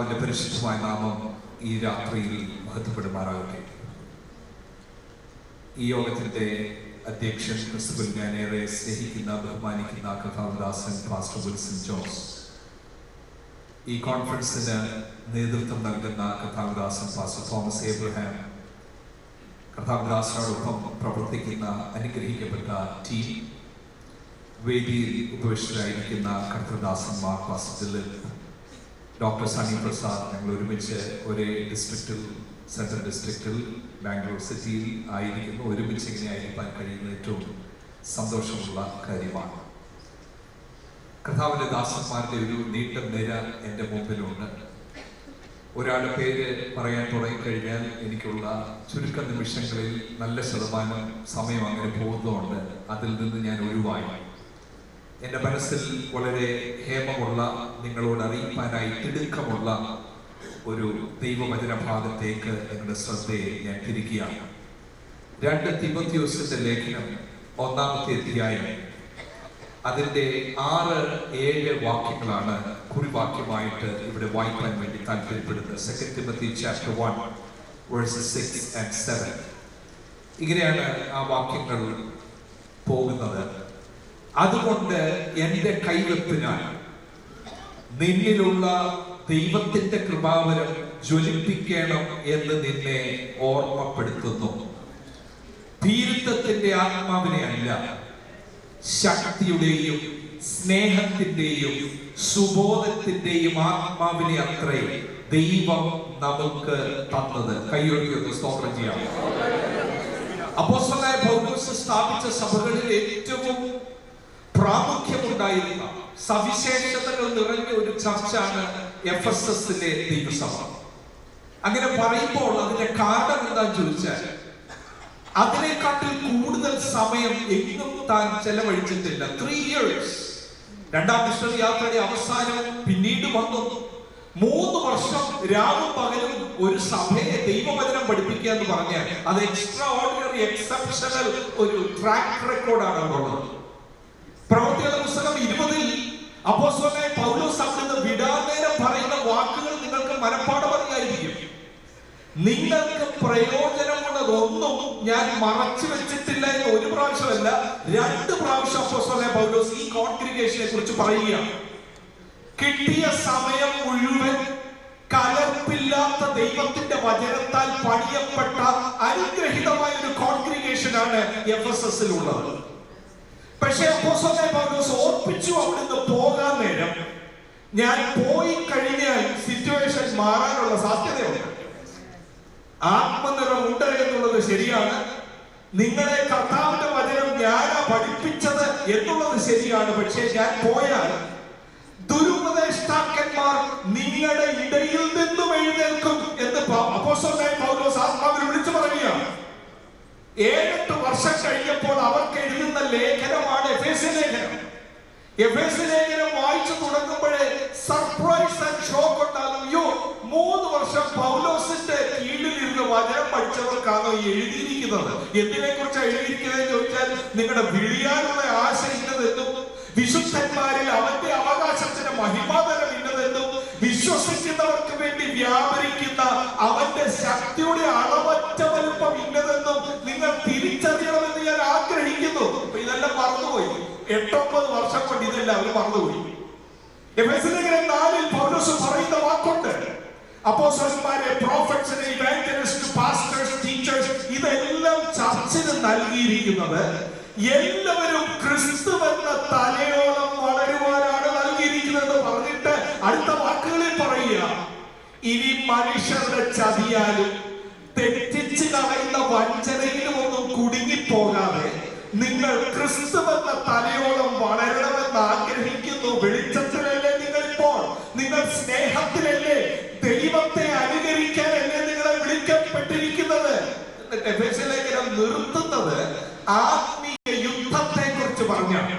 കർത്താവിന്റെ പരിശുദ്ധമായ നാമം ഈ രാത്രിയിൽ മഹത്വപ്പെടുമാറാകട്ടെ. ഈ യോഗത്തിന്റെ അധ്യക്ഷൻ ക്രിസ്തുവിൽ ഞാനേറെ സ്നേഹിക്കുന്ന ബഹുമാനിക്കുന്ന കർത്താവദാസൻ പാസ്റ്റർ വിൽസൺ ജോസ്, ഈ കോൺഫറൻസിന് നേതൃത്വം നൽകുന്ന കർത്താവദാസൻ പാസ്റ്റർ തോമസ് ഏബ്രഹാം, കർത്താവദാസനോടൊപ്പം പ്രവർത്തിക്കുന്ന അനുഗ്രഹിക്കപ്പെട്ട ടീം, വേദിയിൽ ഉപവിഷ്ടരായിരിക്കുന്ന കർത്തൃദാസന്മാർ, പാസ്റ്റർ ദിലീപ്, ഡോക്ടർ സണ്ണി പ്രസാദ്, ഞങ്ങൾ ഒരുമിച്ച് ഒരേ ഡിസ്ട്രിക്റ്റിൽ, സെൻട്രൽ ഡിസ്ട്രിക്റ്റിൽ ബാംഗ്ലൂർ സിറ്റിയിൽ ആയിരിക്കുന്നു. ഒരുമിച്ച് ഇങ്ങനെ ആയിരിക്കാൻ കഴിയുന്ന ഏറ്റവും സന്തോഷമുള്ള കാര്യമാണ്. കർത്താവിന്റെ ദാസന്മാരുടെ ഒരു നീണ്ട നിര എൻ്റെ മുമ്പിലുണ്ട്. ഒരാളുടെ പേര് പറയാൻ തുടങ്ങിക്കഴിഞ്ഞാൽ എനിക്കുള്ള ചുരുക്ക നിമിഷങ്ങളിൽ നല്ല ശതമാനം സമയം അങ്ങനെ പോകുന്നതുകൊണ്ട് അതിൽ നിന്ന് ഞാൻ ഒഴിവായി. എൻ്റെ മനസ്സിൽ വളരെ ഹേമമുള്ള, നിങ്ങളോട് അറിയിക്കാനായി തിടുക്കമുള്ള ഒരു ദൈവവചന ഭാഗത്തേക്ക് നിങ്ങളുടെ ശ്രദ്ധയെ ഞാൻ തിരിക്കുകയാണ്. 2 തിമോഥെയോസിന്റെ ലേഖനം 1-ാമത്തെ അധ്യായം, അതിൻ്റെ 6-7 വാക്യങ്ങളാണ് കുറിവാക്യമായിട്ട് ഇവിടെ വായിക്കാൻ വേണ്ടി താല്പര്യപ്പെടുന്നത്. 2 Timothy chapter 1 verses 6 and 7. ഇങ്ങനെയാണ് ആ വാക്യങ്ങൾ പോകുന്നത്. അതുകൊണ്ട് എൻ്റെ കൈവെപ്പിനാൽ നിന്നിലുള്ള ദൈവത്തിന്റെ കൃപാവരം ജ്വലിപ്പിക്കണം എന്ന് നിന്നെ ഓർമ്മപ്പെടുത്തുന്നു. ഭീരുത്വത്തിന്റെ ആത്മാവിനെ അല്ല, ശക്തിയുടെയും സ്നേഹത്തിന്റെയും സുബോധത്തിന്റെയും ആത്മാവിനെ അത്രേ ദൈവം നമുക്ക് തന്നത്. കൈയൊഴിയൊന്ന് സ്തോത്രം ചെയ്യാം. അപ്പോസ്തലനായ പൗലോസ് സ്ഥാപിച്ച സഭകളിൽ ഏറ്റവും പ്രാമുഖ്യമുണ്ടായിരുന്ന, സവിശേഷതകൾ നിറഞ്ഞ ഒരു ചർച്ചാണ് എഫെസസിലെ ദൈവസഭ. അങ്ങനെ പറയുമ്പോൾ അതിന്റെ കാരണം എന്താന്ന് ചോദിച്ചാൽ, അതിനെക്കാട്ടിൽ കൂടുതൽ സമയം എങ്ങും താൻ ചെലവഴിച്ചിട്ടില്ല. 3 years, 2ാം മിഷണറി യാത്രയുടെ അവസാനം പിന്നീട് വന്നു 3 വർഷം രാവും പകലും ഒരു സഭയെ ദൈവവചനം പഠിപ്പിക്കുക എന്ന് പറഞ്ഞാൽ അത് എക്സ്ട്രാ ഓർഡിനറി, എക്സെപ്ഷണൽ ഒരു ട്രാക്ക് റെക്കോർഡാണ് ഉള്ളത്. പ്രവൃത്തികളുടെ പുസ്തകം 20-ൽ അപ്പോസ്തലനായ പൗലോസ് അവിടുന്ന് വിടാനേരം പറയുന്ന വാക്കുകൾ നിങ്ങൾക്ക് മനപ്പാഠമറിയായിരിക്കും. നിങ്ങൾക്ക് പ്രയോജനമുള്ളതൊന്നും ഞാൻ മറച്ചു വെച്ചിട്ടില്ല എന്ന് ഒരു പ്രാവശ്യമല്ല, 2 പ്രാവശ്യം അപ്പോസ്തലനായ പൗലോസ് ഈ കോൺഗ്രിഗേഷനെ കുറിച്ച് പറയുകയാണ്. കിട്ടിയ സമയം മുഴുവൻ കലർപ്പില്ലാത്ത ദൈവത്തിന്റെ വചനത്താൽ പണിയപ്പെട്ട അനുഗ്രഹീതമായ ഒരു കോൺഗ്രിഗേഷനാണ് എഫെസസിൽ ഉള്ളത്. പക്ഷേ അപ്പോസ്തലനായ പൗലോസ് ഓർപ്പിച്ചു അവിടുന്ന് പോകാൻ നേരം, ഞാൻ പോയി കഴിഞ്ഞാൽ സിറ്റുവേഷൻ മാറാനുള്ള സാധ്യതയുണ്ട്. ആത്മനിറം ഉണ്ട് എന്നുള്ളത് ശരിയാണ്, നിങ്ങളെ കർത്താവിന്റെ വചനം ഞാനാ പഠിപ്പിച്ചത് എന്നുള്ളത് ശരിയാണ്. പക്ഷേ ഞാൻ പോയാൽ ദുരുപദേഷ്ടാക്കന്മാർ നിങ്ങളുടെ ഇടയിൽ നിന്നും എഴുന്നേൽക്കും എന്ന് അപ്പോസ്തലനായ പൗലോസ് ആത്മാവിൽ വിളിച്ചു പറയുകയാണ്. 7-8 വർഷം കഴിഞ്ഞപ്പോൾ അവർക്ക് എഴുതുന്ന ലേഖനമാണ് എഫേസ്യ ലേഖനം. എഫേസ്യ ലേഖനം വായിച്ചു തുടങ്ങുമ്പോഴേ സർപ്രൈസ് ആൻഡ് ഷോക്ക് ഉണ്ടാകും. 3 വർഷം പൗലോസിന്റെ കീഴിലിരുന്ന് വചനം പഠിച്ചവർക്കാണോ എഴുതിയിരിക്കുന്നത്? എന്തിനെ കുറിച്ചാണ് എഴുതിയിരിക്കുന്നത് ചോദിച്ചാൽ, നിങ്ങളുടെ വിളിയാനുള്ള ആശ ഇന്നതെന്നും വിശുദ്ധന്മാരിൽ അവന്റെ അവകാശത്തിന് മഹിമാതരം ഇന്നതെന്നും വിശ്വസിക്കുന്നവർക്ക് വേണ്ടി വ്യാപരിക്കുന്ന അവന്റെ ശക്തിയുടെ അളവറ്റ വലുപ്പം ഇന്നതെന്നും നിങ്ങൾ തിരിച്ചറിയണമെന്ന് ഞാൻ ആഗ്രഹിക്കുന്നു. ഇതെല്ലാം മറന്നുപോയി. 8-9 വർഷം കൊണ്ട് ഇതെല്ലാം അവർ മറന്നുപോയി. എഫെസ്യ ലേഖനം 4-ൽ പൗലോസ് പറയുന്ന വാക്കുണ്ട്. അപ്പോസ്തലന്മാരെ, പ്രോഫറ്റ്സിനെ, ഇവാഞ്ചലിസ്റ്റ്, പാസ്റ്റേഴ്സ്, ടീച്ചേഴ്സ്, ഇതെല്ലാം ചർച്ചിന് നൽകിയിരിക്കുന്നത് എല്ലാവരും ക്രിസ്തുവെന്ന തലയോളം വളരുവാനാണ് നൽകിയിരിക്കുന്നത് പറഞ്ഞിട്ട് അടുത്ത വാക്കുകളിൽ പറയുക, ഇനി മനുഷ്യരുടെ ചതിയാലും തെറ്റിച്ച് കളയുന്ന വഞ്ചനയിലും ഒന്നും കുടുങ്ങിപ്പോകാതെ നിങ്ങൾ ക്രിസ്തുവെന്ന തലയോളം വളരണമെന്ന് ആഗ്രഹിക്കുന്നു. വെളിച്ചത്തിലല്ലേ നിങ്ങൾ ഇപ്പോൾ? നിങ്ങൾ സ്നേഹത്തിലല്ലേ? ദൈവത്തെ അനുകരിക്കാനല്ലേ നിങ്ങളെ വിളിക്കപ്പെട്ടിരിക്കുന്നത്? എന്നിട്ട് എഫെസ്യ ലേഖനം നിർത്തുന്നത് ആത്മീയ യുദ്ധത്തെ കുറിച്ച് പറഞ്ഞാണ്.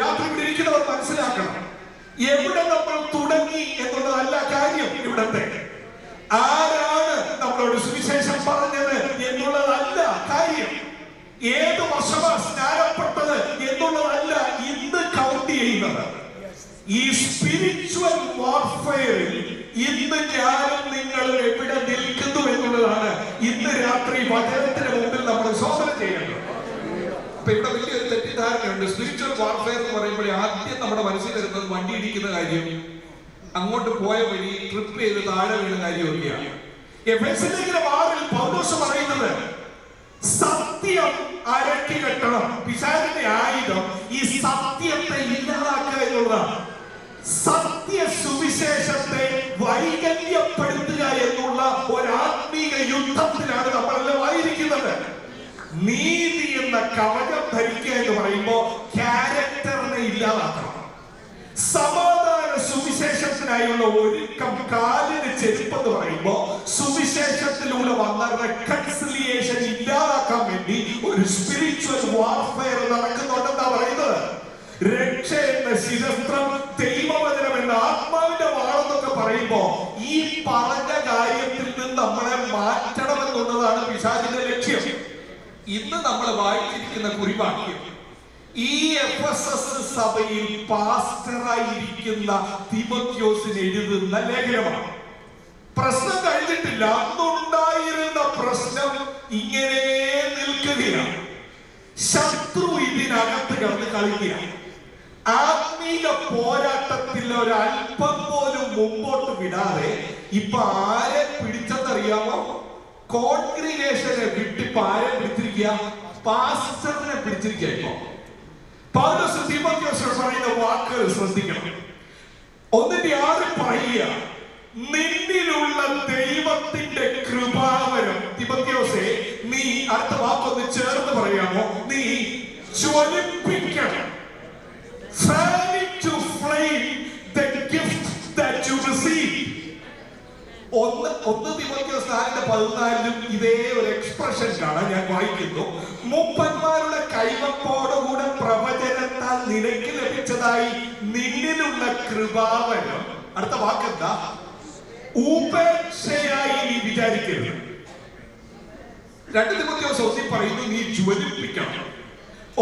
രാത്രി ഇവിടെ ഇരിക്കുന്നവർ മനസ്സിലാക്കണം, എവിടെ നമ്മൾ തുടങ്ങി എന്നുള്ളതല്ല കാര്യം. ഇവിടത്തെ ആരാണ് നമ്മളോട് സുവിശേഷം പറഞ്ഞത് എന്നുള്ളതല്ല കാര്യം. ഏത് വർഷമാണ് സ്നാനപ്പെട്ടത് എന്നുള്ളതല്ല ഇന്ന് കൗണ്ട് ചെയ്യുന്നത്. ഈ സ്പിരിച്വൽ വാർഫെയറിൽ ഇന്ന് രാത്രി വചനത്തിന് മുമ്പിൽ നമ്മൾ ശോധന ചെയ്യേണ്ടത്. അപ്പൊ ഇവിടെ വലിയൊരു തെറ്റിദ്ധാരണയുണ്ട്. സ്പിരിച്വൽ വാർഫെയർ എന്ന് പറയുമ്പോൾ ആദ്യം നമ്മുടെ മനസ്സിൽ വരുന്നത് വണ്ടി ഇടിക്കുന്ന കാര്യം, അങ്ങോട്ട് പോയ വഴി ട്രിപ്പ് ചെയ്ത് താഴെ വീണ കാര്യമൊക്കെയാണ്. എഫെസ്യർ 6 പൗലോസ് പറയുന്നത് സത്യം അരക്കി കെട്ടണം. പിശാചിന്റെ ആയുധം ഈ സത്യത്തെ ഇല്ലാതാക്കുക എന്നുള്ളതാണ്. സത്യ സുവിശേഷത്തെ വൈകല്യപ്പെടുത്തുക എന്നുള്ള ഒരാത്മീക യുദ്ധത്തിലാണ് നമ്മളെല്ലാം ആയിരിക്കുന്നത്. നീതി എന്ന കവചം ധരിക്കുക എന്ന് പറയുമ്പോൾ ക്യാരക്ടറിനെ ഇല്ലാതാക്കണം. സമാധാന സുവിശേഷത്തിനായുള്ള ഒരുക്കം, കാലിന് ചെരുപ്പെന്ന് പറയുമ്പോൾ സുവിശേഷത്തിലൂടെ വന്ന റെക്കൺസിലിയേഷൻ ഇല്ലാതാക്കാൻ വേണ്ടി ഒരു സ്പിരിച്വൽ വാർഫെയർ നടക്കുന്നുണ്ടെന്നാ പറയുന്നത്. രക്ഷ എന്ന ശിരസ്ത്രം, ദൈവവചനം എന്ന ആത്മാവിന്റെ വാളെന്നൊക്കെ പറയുമ്പോ ഈ പറഞ്ഞ കാര്യത്തിൽ നിന്ന് നമ്മളെ മാറ്റണമെന്നുള്ളതാണ് പിശാചിന്റെ ലക്ഷ്യം. ഇന്ന് നമ്മൾ വായിച്ചിരിക്കുന്ന കുറിവാക്യം ഈ എഫെസസ് സഭയിൽ പാസ്റ്ററായിരിക്കുന്ന തിമോത്തിയോസിന് എഴുതുന്ന ലേഖനമാണ്. പ്രശ്നം കഴിഞ്ഞിട്ടില്ല. അന്നുണ്ടായിരുന്ന പ്രശ്നം ഇങ്ങനെ നിൽക്കുകയാണ്. ശത്രു ഇതിനകത്ത് കിടന്ന് കളിക്കുകയാണ്. ആത്മീക പോരാട്ടത്തിൽ ഒരല്പം പോലും മുമ്പോട്ട് വിടാതെ ഇപ്പൊ ആരെ പിടിച്ചെന്നറിയാമോ? കോൺഗ്രിഗേഷനെ വിട്ടിപ്പോ ആരെ പിടിച്ചിരിക്കുക? പാസ്റ്ററിനെ പിടിച്ചിരിക്കുക. ഇപ്പൊ പൗലോസ് തിമോത്തിയോസിനോട് പറയുന്ന വാക്കുകൾ ശ്രദ്ധിക്കണം. 1:6 പറയുക, നിന്നിലുള്ള ദൈവത്തിന്റെ കൃപാവരം. തിമോത്തിയോസേ, നീ അടുത്ത വാക്കൊന്ന് ചേർന്ന് പറയാമോ? നീ ജ്വലിപ്പിക്കണം. Fan into flame the gift that you receive. 1 Timotheos 4:14 ഇതേ ഒരു എക്സ്പ്രഷൻ കാണാൻ ഞാൻ വായിക്കുന്നു. മൂപ്പന്മാരുടെ കൈവപ്പോടുകൂടെ പ്രവചനത്താൽ നിനക്ക് ലഭിച്ചതായി നിന്നിലുള്ള കൃപാവരം. അടുത്ത വാക്കെന്താ? ഉപേക്ഷയായി നീ വിചാരിക്കരുത്. 2 തിമോത്തിയോസ് 1 പറയുന്നു നീ ജ്വലിപ്പിക്കണം.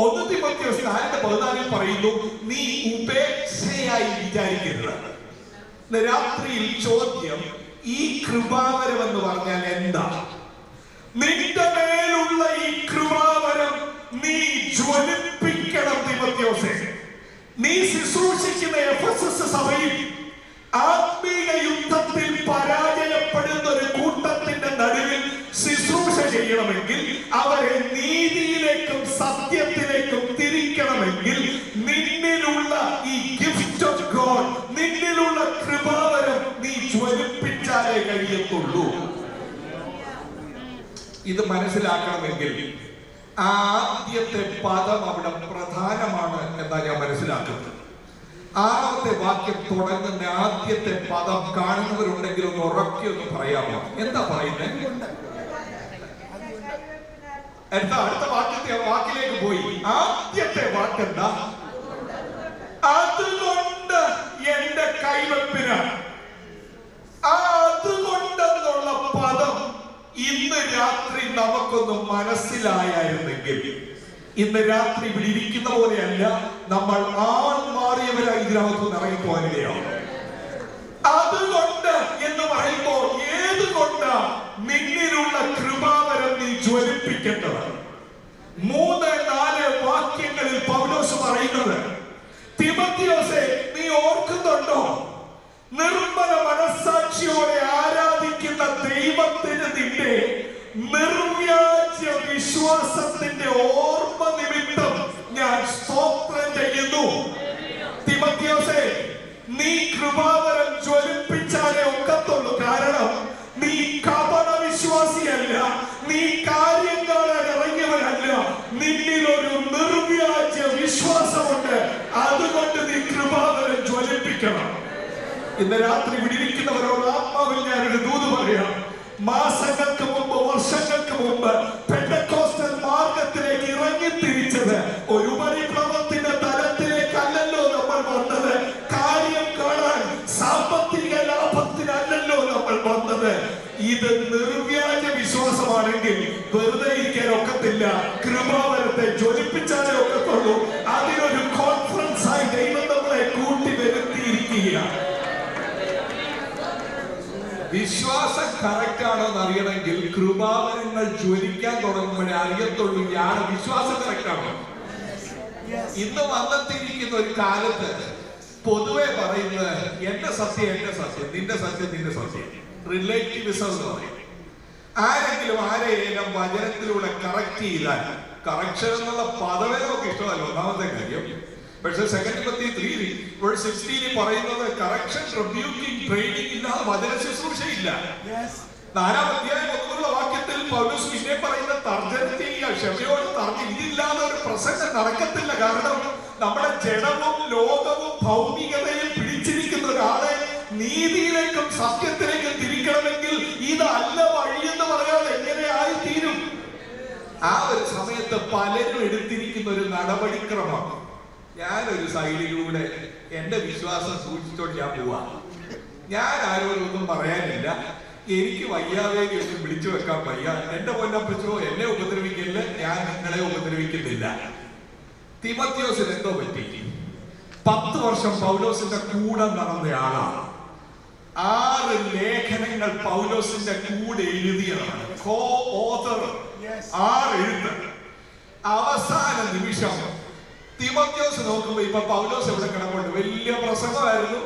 1 തിമോത്തിയോസ് 4:14 പറയുന്നു നീ ഉപേക്ഷയായി വിചാരിക്കരുത്. രാത്രിയിൽ ചോദ്യം, ഈ കൃപാവരം എന്ന് പറഞ്ഞാൽ എന്താ? നിന്റെ മേലുള്ള ഈ കൃപാവരം നീ ജ്വലിപ്പിക്കണം തിമോത്തിയോസേ. നീ ശുശ്രൂഷിക്കുന്ന എഫെസസ് സഭയിൽ ആത്മീക യുദ്ധത്തിൽ പരാജയപ്പെടുന്ന ഒരു കൂട്ടത്തിന്റെ നടുവിൽ ശുശ്രൂഷ ചെയ്യണമെങ്കിൽ, അവരെ നീതിയിലേക്കും സത്യത്തിലേക്കും തിരിക്കണമെങ്കിൽ നിന്നിലുള്ള ഈ ഗിഫ്റ്റ് ഓഫ് ഗോഡ്, നിന്നിലുള്ള കൃപാവരം നീ ജ്വലിപ്പിച്ചാലേ കഴിയത്തുള്ളൂ. ഇത് മനസ്സിലാക്കണമെങ്കിൽ ആദ്യത്തെ പദം അവിടെ പ്രധാനമാണ് എന്നാ ഞാൻ മനസ്സിലാക്കുന്നത്. 6ാമത്തെ വാക്യം തുടങ്ങുന്ന ആദ്യത്തെ പദം കാണുന്നവരുണ്ടെങ്കിൽ ഒന്ന് ഉറക്കി ഒന്ന് പറയാമോ? എന്താ പറയുന്നത്? അടുത്ത വാക്കിലേക്ക് പോയി. ആദ്യത്തെ വാക്കെന്താ? അതുകൊണ്ട് എന്റെ കൈവെപ്പിനാണ്. അതുകൊണ്ടെന്നുള്ള പദം ഇന്ന് രാത്രി നമുക്കൊന്ന് മനസ്സിലായിരുന്നെങ്കിൽ, ഇന്ന് രാത്രി ഇവിടെ ഇരിക്കുന്ന പോലെയല്ല, നമ്മൾ മാറിയവരായി ഇതിനകത്ത് ഇറങ്ങിപ്പോകുകയാണ്. അതുകൊണ്ട് എന്ന് പറയുമ്പോൾ ഏതുകൊണ്ട്? നിന്നിലുള്ള കൃപാവരം നീ ജ്വലിപ്പിക്കേണ്ടത്. 3-4 വാക്യങ്ങളിൽ പൗലോസ് പറയുന്നത്, തിമോത്തിയോസേ, നീ ഓർക്കുന്നുണ്ടോ? നിർമ്മല മനസ്സാക്ഷിയോടെ ആരാധിക്കുന്ന ദൈവത്തിന് നിന്റെ നിർവ്യാജ വിശ്വാസത്തിന്റെ ഓർമ്മ നിമിത്തം ഞാൻ സ്തോത്രം ചെയ്യുന്നു. തിമോത്തിയോസേ, നീ കൃപാവരം ജ്വലിപ്പിച്ചാലേ ഒക്കത്തുള്ളൂ. കാരണം നീ കപട വിശ്വാസിയല്ല, നീ കാര്യം കാണാൻ ഇറങ്ങിയവനല്ല. നിന്നിലൊരു നിർവ്യാജ വിശ്വാസമുണ്ട്. അതുകൊണ്ട് നീ കൃപാവരം ജ്വലിപ്പിക്കണം. ഇന്ന് രാത്രി വിടിരിക്കുന്നവരോട് ആത്മാവിൽ ഞാനൊരു ദൂത് പറയാം. മാസങ്ങൾക്ക് മുമ്പ്, വർഷങ്ങൾക്ക് മുമ്പ് പെന്തക്കോസ്റ്റൽ മാർഗത്തിലേക്ക് ഇറങ്ങിത്തിരിച്ചത് ഒരു ഉപരിപ്ലവത്തിന്റെ തലത്തിലേക്കല്ലല്ലോ നമ്മൾ വന്നത്. കാര്യം കാണാൻ, സാമ്പത്തിക ലാഭത്തിനല്ലല്ലോ നമ്മൾ വന്നത്. ഇത് നിർവ്യാജ വിശ്വാസമാണെങ്കിൽ വെറുതെ ഇരിക്കാൻ ഒക്കത്തില്ല. കൃപാവരത്തെ ജ്വലിപ്പിച്ചാലേ ഒക്കത്തുള്ളൂ. അതിനൊരു കോൺഫറൻസ് ആയി ദൈവം നമ്മളെ കൂട്ടി വരുത്തിയിരിക്കുകയാണ്. വിശ്വാസം കറക്റ്റ് ആണോ എന്ന് അറിയണമെങ്കിൽ കൃപാവരങ്ങൾ ജ്വലിക്കാൻ തുടങ്ങുമ്പോഴേ അറിയത്തുള്ളൂ ഇയാളുടെ വിശ്വാസം കറക്റ്റ് ആണോ. ഇന്ന് വന്നെത്തിയിരിക്കുന്ന ഒരു കാലത്ത് പൊതുവെ പറയുന്നത് എന്റെ സത്യം, നിന്റെ സത്യം, റിലേറ്റിവിസം എന്ന് പറയും. ആരെങ്കിലും ആരെയും വചനത്തിലൂടെ കറക്റ്റ് ചെയ്താൽ, കറക്ഷൻ എന്നുള്ള പദവേ നമുക്ക് ഇഷ്ടമല്ല ഒന്നാമത്തെ കാര്യം. പക്ഷെ 2 Timothy 3:16 പറയുന്നത് കറക്ഷൻ, റിബ്യൂക്കിംഗ്, ട്രെയിനിങ് ഇല്ലാതെ വചന ശുശ്രൂഷയില്ല. 4-ാം അധ്യായം 1-ാം വാക്യത്തിൽ പൗലോസ് പിന്നെ പറയുന്ന തർജ്ജമ ചെയ്യുക, ക്ഷമയോട് തർജ്ജമ. ഇതില്ലാതെ ഒരു പ്രസംഗം നടക്കത്തില്ല. കാരണം നമ്മുടെ ജഡവും ലോകവും ഭൗമികതയിൽ പിടിച്ചിരിക്കുന്ന ഒരാളെ നീതിയിലേക്കും സത്യത്തിലേക്കും തിരിക്കണമെങ്കിൽ ഇതല്ല വഴിയെന്ന് പറയാതെ എങ്ങനെ ആയിത്തീരും? ആ ഒരു സമയത്ത് പലരും എടുത്തിരിക്കുന്ന ഒരു നടപടിക്രമം, ഞാനൊരു സൈഡിലൂടെ എന്റെ വിശ്വാസം സൂക്ഷിച്ചോണ്ട് ഞാൻ പോവാ, ഞാൻ ആരോടൊന്നും പറയാനില്ല, എനിക്ക് വയ്യാവേലി ഒന്നും വിളിച്ചു വെക്കാൻ വയ്യ, എന്റെ പൊന്നപ്പച്ചോ എന്നെ ഉപദ്രവിക്കില്ല, ഞാൻ നിങ്ങളെ ഉപദ്രവിക്കുന്നില്ല. തിമോത്തിയോസിന് എന്തോ പറ്റി? 10 വർഷം പൗലോസിന്റെ കൂടെ നടന്നയാളാണ്. 6 ലേഖനങ്ങൾ പൗലോസിന്റെ കൂടെ എഴുതിയതാണ്, കോ ഓതർ. 6 എഴുത്ത്. അവസാന നിമിഷം തിമോത്തിയോസ് നോക്കുമ്പോ ഇപ്പൊ പൗലോസ് എവിടെ കിടപ്പുണ്ട്? വലിയ പ്രസംഗമായിരുന്നു,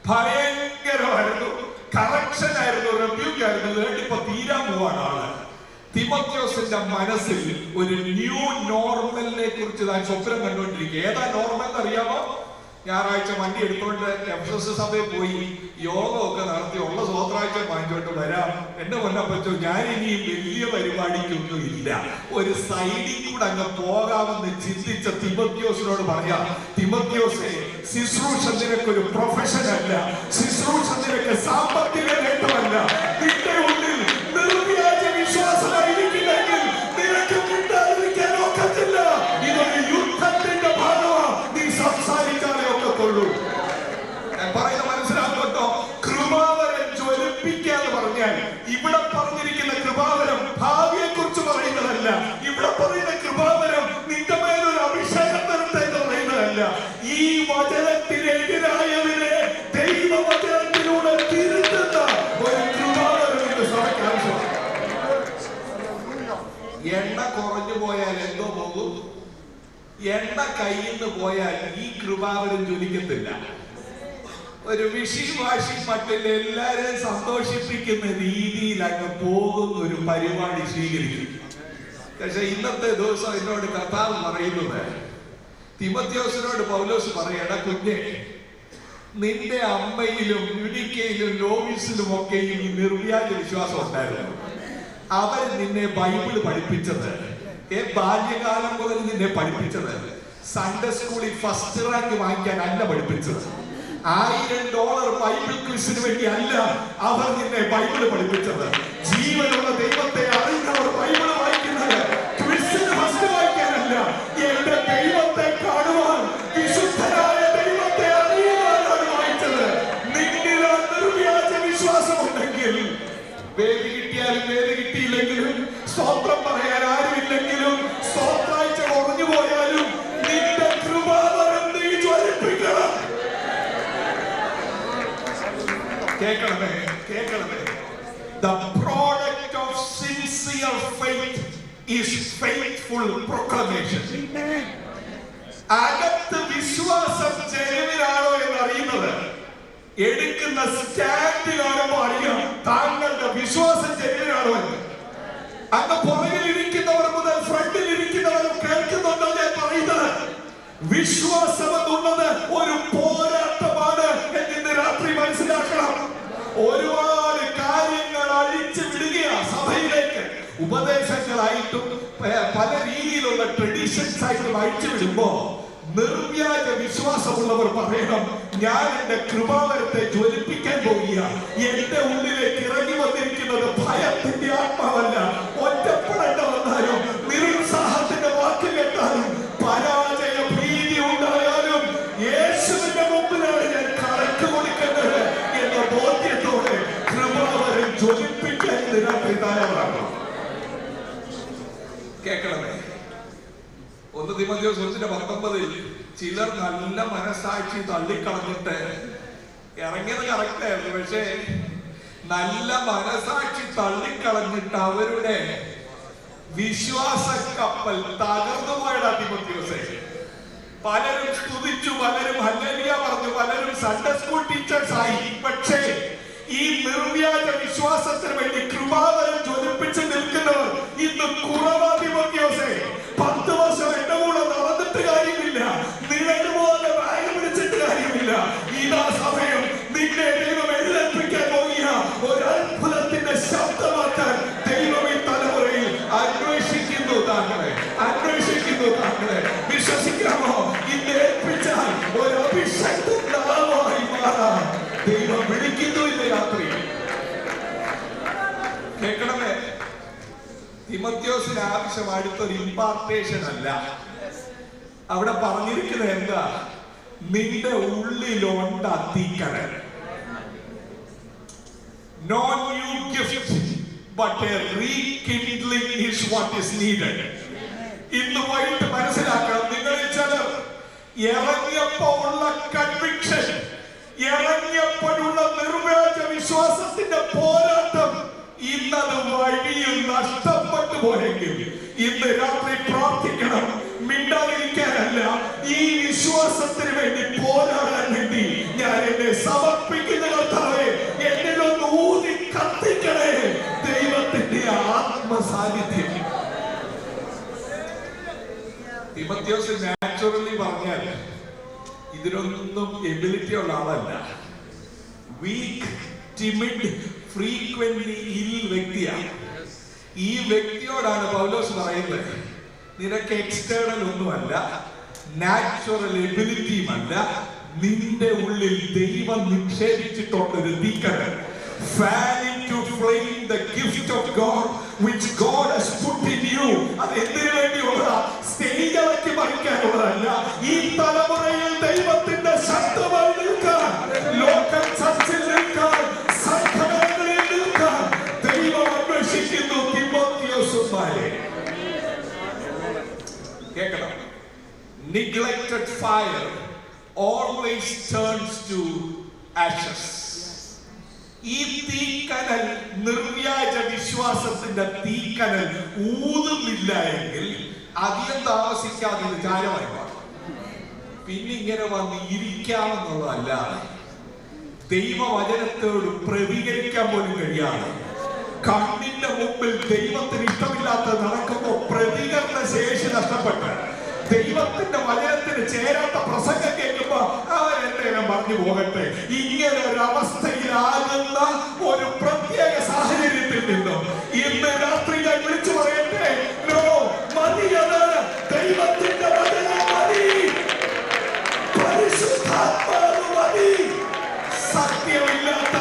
ഭയങ്കരമായിരുന്നു, കറക്ഷൻ ആയിരുന്നു, റെബ്യൂക്ക് ആയിരുന്നു. ഇപ്പൊ തീരാൻ പോവാണ് ആള്. തിമോത്തിയോസിന്റെ മനസ്സിൽ ഒരു ന്യൂ നോർമലിനെ കുറിച്ച് താൻ സ്വപ്നം കണ്ടുകൊണ്ടിരിക്കുക. ഏതാ നോർമൽ അറിയാമോ? ഞായറാഴ്ച വണ്ടി എടുത്തുകൊണ്ട് എഫെസസ് സഭയിൽ പോയി യോഗമൊക്കെ നടത്തി ഉള്ള സ്വത്രാഴ്ച വാങ്ങിച്ചോണ്ട് വരാം. എന്റെ പൊന്നപ്പച്ചോ, ഞാൻ ഇനിയും വലിയ പരിപാടിക്കൊന്നും ഇല്ല, ഒരു സൈഡിൽ കൂടെ അങ്ങ് പോകാമെന്ന് ചിന്തിച്ച തിമോത്തിയോസിനോട് പറയാം, തിമോത്തിയോസേ, ശുശ്രൂഷ നിനക്കൊരു പ്രൊഫഷൻ അല്ല, ശുശ്രൂഷ നിനക്ക് സാമ്പത്തിക നേട്ടമല്ല. നിന്റെ ഉള്ളിൽ നിർവ്യാജ വിശ്വാസമായിരിക്കില്ലെങ്കിൽ നിനക്ക് മിണ്ടാതിരിക്കാൻ ഒക്കത്തില്ല. ഇതൊരു യുദ്ധത്തിന്റെ ഭാഗമാണ്. നീ സംസാരിക്കാനേ ഒക്കത്തുള്ളൂ. പറയുന്ന മനസ്സിലാക്കട്ടോ. കൃപാവരം ജ്വലിപ്പിക്കാന്ന് പറഞ്ഞാൽ ഇവിടെ പറഞ്ഞിരിക്കുന്ന കൃപാവരം ഭാവിയെ കുറിച്ച് പറയുന്നതല്ല. ഇവിടെ പറയുന്ന കൃപാവരം നിന്റെ മേലൊരു അഭിഷേകം തരട്ടെ എന്ന് പറയുന്നതല്ല. ഈ വചനത്തിനെതിരായതിനെ ദൈവവചനത്തിലൂടെ തിരുത്തുന്ന ഒരു കൃപാവരം ഇന്ന് സഭയ്ക്ക് ആവശ്യമാണ്. എണ്ണ കുറഞ്ഞു പോയാൽ എന്തോ പോകും? എണ്ണ കയ്യിൽ നിന്ന് പോയാൽ ഈ കൃപാവരം ജ്വലിക്കത്തില്ല. ഒരു വിഷി വാഷി മട്ടിൽ എല്ലാരെയും സന്തോഷിപ്പിക്കുന്ന രീതിയിൽ അങ്ങ് പോകുന്ന ഒരു പരിപാടി സ്വീകരിക്കും. പക്ഷെ ഇന്നത്തെ ദിവസം എന്നോട് കർത്താവ് പറയുന്നത്, തിമോത്തിയോസിനോട് പൗലോസ് പറയണ, കുഞ്ഞെ, നിന്റെ അമ്മയിലും യുനിക്കയിലും ലോവിസിലും ഒക്കെയും ഈ നിർവ്യാജ വിശ്വാസം ഉണ്ടായിരുന്നു. അവർ നിന്നെ ബൈബിള് പഠിപ്പിച്ചത്, ബാല്യകാലം മുതൽ നിന്നെ പഠിപ്പിച്ചത് സൺഡേ സ്കൂളിൽ ഫസ്റ്റ് റാങ്ക് വാങ്ങിക്കാൻ അല്ല പഠിപ്പിച്ചത്. $1000 ബൈബിൾ ക്വിസിന് വേണ്ടി അല്ല അവർ നിന്നെ ബൈബിള് പഠിപ്പിച്ചത്. ജീവനുള്ള ദൈവത്തെ അറിയുന്നവർ ബൈബിള് വായിക്കുന്നത് ക്വിസിന് ഫസ്റ്റ് വായിക്കാനല്ല, എന്റെ ദൈവത്തെ കാണുവാൻ, വിശുദ്ധനായ ദൈവത്തെ അറിയുവാനാണ് വായിച്ചത്. നിന്നിൽ നിർവ്യാജ വിശ്വാസമുണ്ടെങ്കിൽ, വേദി കിട്ടിയാലും വേദി കിട്ടിയില്ലെങ്കിലും, സ്തോത്രം പറയാൻ ആരുമില്ലെങ്കിലും, സ്തോത്രാഴ്ച കുറഞ്ഞു പോയാലും നിന്റെ കൃപാവരം നീ ജ്വലിപ്പിക്കണം. കേൾക്കണമേ. The product of sincere faith is faithful proclamation. അകത്ത് വിശ്വാസം ജനുവിനാണോ എന്ന് അറിയുന്നത് എടുക്കുന്ന സ്റ്റാൻഡ് കാണുമ്പോൾ അറിയാം താങ്കളുടെ വിശ്വാസം ജനുവിനാണോ എന്ന്. അങ്ങ് പുറകിൽ ഇരിക്കുന്നവർ മുതൽ ഫ്രണ്ടിൽ ഇരിക്കുന്നവരും കേൾക്കുന്നുണ്ടോ ഞാൻ പറയുന്നത്? വിശ്വാസം എന്നുള്ളത് ഒരു പോരാട്ടമാണ് എന്ന് രാത്രി മനസ്സിലാക്കണം. ഒരുപാട് കാര്യങ്ങൾ അഴിച്ചു വിടുക സഭയിലേക്ക്, ഉപദേശങ്ങളായിട്ടും പല രീതിയിലുള്ള ട്രഡീഷൻസ് ആയിട്ടും അഴിച്ചു വിടുമ്പോ നിർവ്യാജ വിശ്വാസമുള്ളവർ പറയണം, ഞാൻ എന്റെ കൃപാവരത്തെ ജ്വലിപ്പിക്കാൻ പോകുക. എന്റെ ഉള്ളിലേക്ക് ഇറങ്ങി വന്നിരിക്കുന്നത് ഭയത്തിന്റെ ആത്മാവല്ല, ഒറ്റപ്പെടേണ്ട വന്നാലും, നിരുത്സാഹത്തിന്റെ വാക്ക് കേട്ടാലും, പരാജയ ഭീതി ഉണ്ടായാലും യേശുവിന്റെ മുമ്പിലാണ് ഞാൻ കണക്ക് കൊടുക്കേണ്ടത് എന്ന ബോധ്യത്തോടെ കൃപാവരം ജ്വലിപ്പിക്കാൻ രാത്രി തയ്യാറാണ്. കേൾക്കണമേ. 1 തിമോത്തിയോസ് 1:19 ചിലർ നല്ല മനസാക്ഷി തള്ളിക്കളഞ്ഞിട്ട് ഇറങ്ങിയത് കറക്റ്റായിരുന്നു, പക്ഷേ നല്ല മനസാക്ഷി തള്ളിക്കളഞ്ഞിട്ട് അവരുടെ വിശ്വാസ കപ്പൽ തകർന്നു പോയടാ തിമോത്തിയോസേ. പലരും സ്തുതിച്ചു, പലരും ഹല്ലേലൂയ പറഞ്ഞു, പലരും സൺഡേ സ്കൂൾ ടീച്ചേഴ്സ് ആയി. പക്ഷേ ഈ നിർവ്യാജ വിശ്വാസത്തിന് വേണ്ടി കൃപാവരം ജ്വലിപ്പിച്ച് നിൽക്കുന്നവർ ഇന്ന് കുറവാ തിമോത്തിയോസേ. 10 വർഷം എന്റെ കൂടെ നടന്നിട്ട് കാര്യമില്ല, നിഴലുപോലെ ബാഗ് പിടിച്ചിട്ട് കാര്യമില്ല. ഇതാ സമയം നിന്നെ ദൈവം എഴുന്നേൽപ്പിക്കാൻ പോകിയ ഒരു അത്ഭുതത്തിന്റെ ശബ്ദമാക്കാൻ ദൈവം ഈ തലമുറയിൽ അന്വേഷിക്കുന്നു താങ്കളെ, അന്വേഷിക്കുന്നു താങ്കളെ. വിശ്വസിക്കാമോ? ഇന്ന് ഏൽപ്പിച്ചാൽ ഒരു അഭിഷക്തനായി മാറാൻ ദൈവം വിളിക്കുന്നു ഇന്ന് രാത്രി. കേൾക്കണമേ, തിമോത്തിയോസിന് ആവശ്യം അടുത്തൊരു ഇമ്പാർട്ടേഷൻ അല്ല. അവിടെ പറഞ്ഞിരിക്കുന്നത് എന്താ? നിന്റെ ഉള്ളിലുണ്ട് തീക്കനൽ. No new gift, but a rekindling is what is needed. ഇന്ന് വൈകിട്ട് മനസ്സിലാക്കണം, നിങ്ങളിൽ ചിലർ ഇറങ്ങിയപ്പോൾ ഉള്ള കൺവിക്ഷൻ, ഇറങ്ങിയപ്പോഴുള്ള നിർവ്യാജ വിശ്വാസത്തിന്റെ പോരാട്ടം ഇന്നത് വഴിയിൽ നഷ്ടപ്പെട്ടു പോയെങ്കിൽ ഇന്ന് രാത്രി പ്രാർത്ഥിക്കണം. മിണ്ടാതിരിക്കാനല്ല, ഈ വിശ്വാസത്തിന് വേണ്ടി പോരാടാൻ വേണ്ടി ഞാൻ എന്നെ സമർപ്പിക്കുന്ന കർത്താവേ, എന്നിലൊന്ന് ഊതി കത്തിക്കണേ ദൈവത്തിന്റെ ആത്മസാന്നിധ്യം. തിമോത്തിയോസ് നാച്ചുറലി പറഞ്ഞാൽ ഇതിനൊന്നും എബിലിറ്റി ഉള്ള ആളല്ല. വീക്ക്, ടിമിഡ്, ഫ്രീക്വന്റ്ലി ഇൽ വ്യക്തിയാണ്. ഈ വ്യക്തിയോടാണ് പൗലോസ് പറയുന്നത്, നിനക്ക് എക്സ്റ്റേണൽ ഒന്നുമല്ല, നാച്ചുറൽ എബിലിറ്റിയുമല്ല, നിന്റെ ഉള്ളിൽ ദൈവം നിക്ഷേപിച്ചിട്ടുണ്ട് ഒരു തീക്കനൽ. Fan into flame the gift of God which God has put in you. അത് എന്തിനു വേണ്ടിയുള്ളതാ? സ്റ്റേജ് ഇളക്കി മറിക്കാനുള്ളതല്ല. ഈ തലമുറയിൽ ദൈവത്തിന്റെ ശബ്ദമായി നിൽക്കാൻ, ലോക്കൽ ചർച്ചിൽ നിൽക്കാൻ, സംഘടനകളിൽ നിൽക്കാൻ ദൈവം അന്വേഷിക്കുന്നു തിമോത്തിയോസുമാരെ. കേൾക്കണം, neglected fire always turns to ashes. ഈ തീക്കനൽ, നിർവ്യാജ വിശ്വാസത്തിന്റെ തീക്കനൽ ഊതുന്നില്ല എങ്കിൽ അധികം താമസിക്കാതെ ഇത് ചാരമായി മാറും. പിന്നെ ഇങ്ങനെ വന്ന് ഇരിക്കാമെന്നുള്ളതല്ല, ദൈവവചനത്തോട് പ്രതികരിക്കാൻ പോലും കഴിയാതെ കണ്ണിന്റെ മുമ്പിൽ ദൈവത്തിന് ഇഷ്ടമില്ലാത്ത നടക്കുമ്പോൾ പ്രതികരണ ശേഷി നഷ്ടപ്പെട്ട് ദൈവത്തിന്റെ വചനത്തിന് ചേരാത്ത പ്രസംഗം കേൾക്കുമ്പോ അവരെന്തെങ്കിലും പറഞ്ഞു പോകട്ടെ, ഇങ്ങനെ ഒരു അവസ്ഥയിലാകുന്ന ഒരു പ്രത്യേക സാഹചര്യത്തിൽ നിന്നും ഇന്ന് രാത്രി ഞാൻ വിളിച്ചു പറയട്ടെ, നോ, മതിയത് ദൈവത്തിന്റെ വചനം മതി, പരിശുദ്ധാത്മാവ് മതി. സത്യമില്ലാത്ത,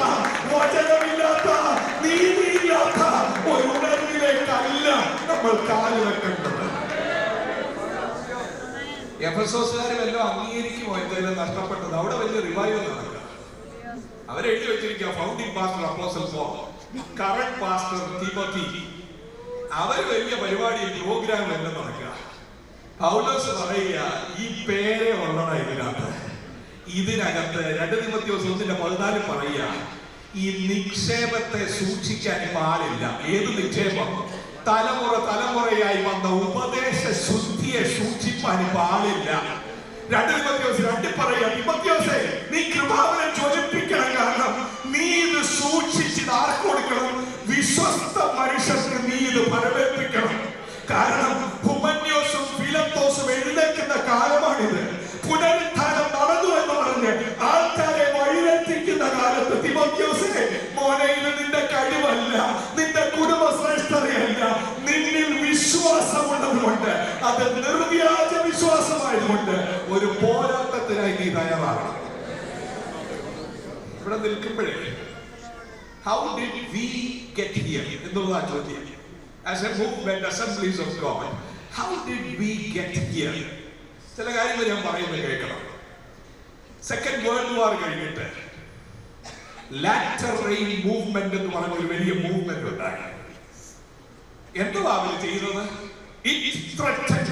വചനമില്ലാത്ത, നീതിയില്ലാത്ത ഒരു ഉണർവിലേക്കല്ല നമ്മൾ കാല് വെക്കേണ്ടത്. എഫെസോസുകാർ വല്ലതും അംഗീകരിക്കുമോ എന്തെങ്കിലും നഷ്ടപ്പെട്ടത്? അവിടെ വലിയ റിവൈവൽ നടക്കുക. അവരെഴുതി വെച്ചിരിക്കുക, founding pastor apostle Paul, current pastor Timothy. അവർ വലിയ പരിപാടിയിൽ പ്രോഗ്രാം എല്ലാം നടക്കുക. പൗലോസ് പറയുക, ഈ പേരെ ഉള്ളട ഇതിനകത്ത് 2 തിമോത്തിയോസ് 1:14 പറയുക, ഈ നിക്ഷേപത്തെ സൂക്ഷിക്കാൻ പാടില്ല. ഏത് നിക്ഷേപം? തലമുറ തലമുറയായി വന്ന ഉപദേശ ശുദ്ധിയെ സൂക്ഷിപ്പാൻ പാടില്ല. 2 തിമോത്തിയോസ് 2 പറയാ, തിമോത്തിയോസേ, നീ കൃപാവരം ജ്വലിപ്പിക്കണം. കാരണം നീ ഇത് സൂക്ഷിച്ചിട്ട് ആർക്ക് കൊടുക്കണം? വിശ്വസ്ത മനുഷ്യർക്ക് നീ ഇത് ഫലമേൽപ്പിക്കണം. കാരണം ഹുമന്യോസും ഫിലത്തോസും എഴുന്നേൽക്കുന്ന കാലമാണിത്. പുനരുത്ഥാനം നടന്നു എന്ന് പറഞ്ഞ് ആൾക്കാരെ വഴിതെറ്റിക്കുന്ന കാലത്ത് തിമോത്തിയോസേ, മോനെ, ഇത് നിന്റെ കഴിവല്ല, നിന്റെ കുടുംബ ശ്രേഷ്ഠതയല്ല, നിന്നിൽ വിശ്വാസമുള്ളതുകൊണ്ട്, അത് നിർവ്യാജ വിശ്വാസമായതുകൊണ്ട് ഒരു പോരാട്ടത്തിനായി നീ തയ്യാറാകണം. ഇവിടെ നിൽക്കുമ്പോഴേ how did we get here എന്നുള്ളതാ ചോദ്യം. As a movement, Assemblies of God, how did we get here? ചില കാര്യങ്ങൾ ഞാൻ പറയുന്നത് കേൾക്കണം. സെക്കൻഡ് വേൾഡ് വാർ കഴിഞ്ഞിട്ട് ലാറ്റർ റെയിൻ മൂവ്മെന്റ് എന്ന് പറഞ്ഞ ഒരു വലിയ മൂവ്മെന്റ് ഉണ്ടായി. എന്തുവാ അവർ ചെയ്തത്? It threatened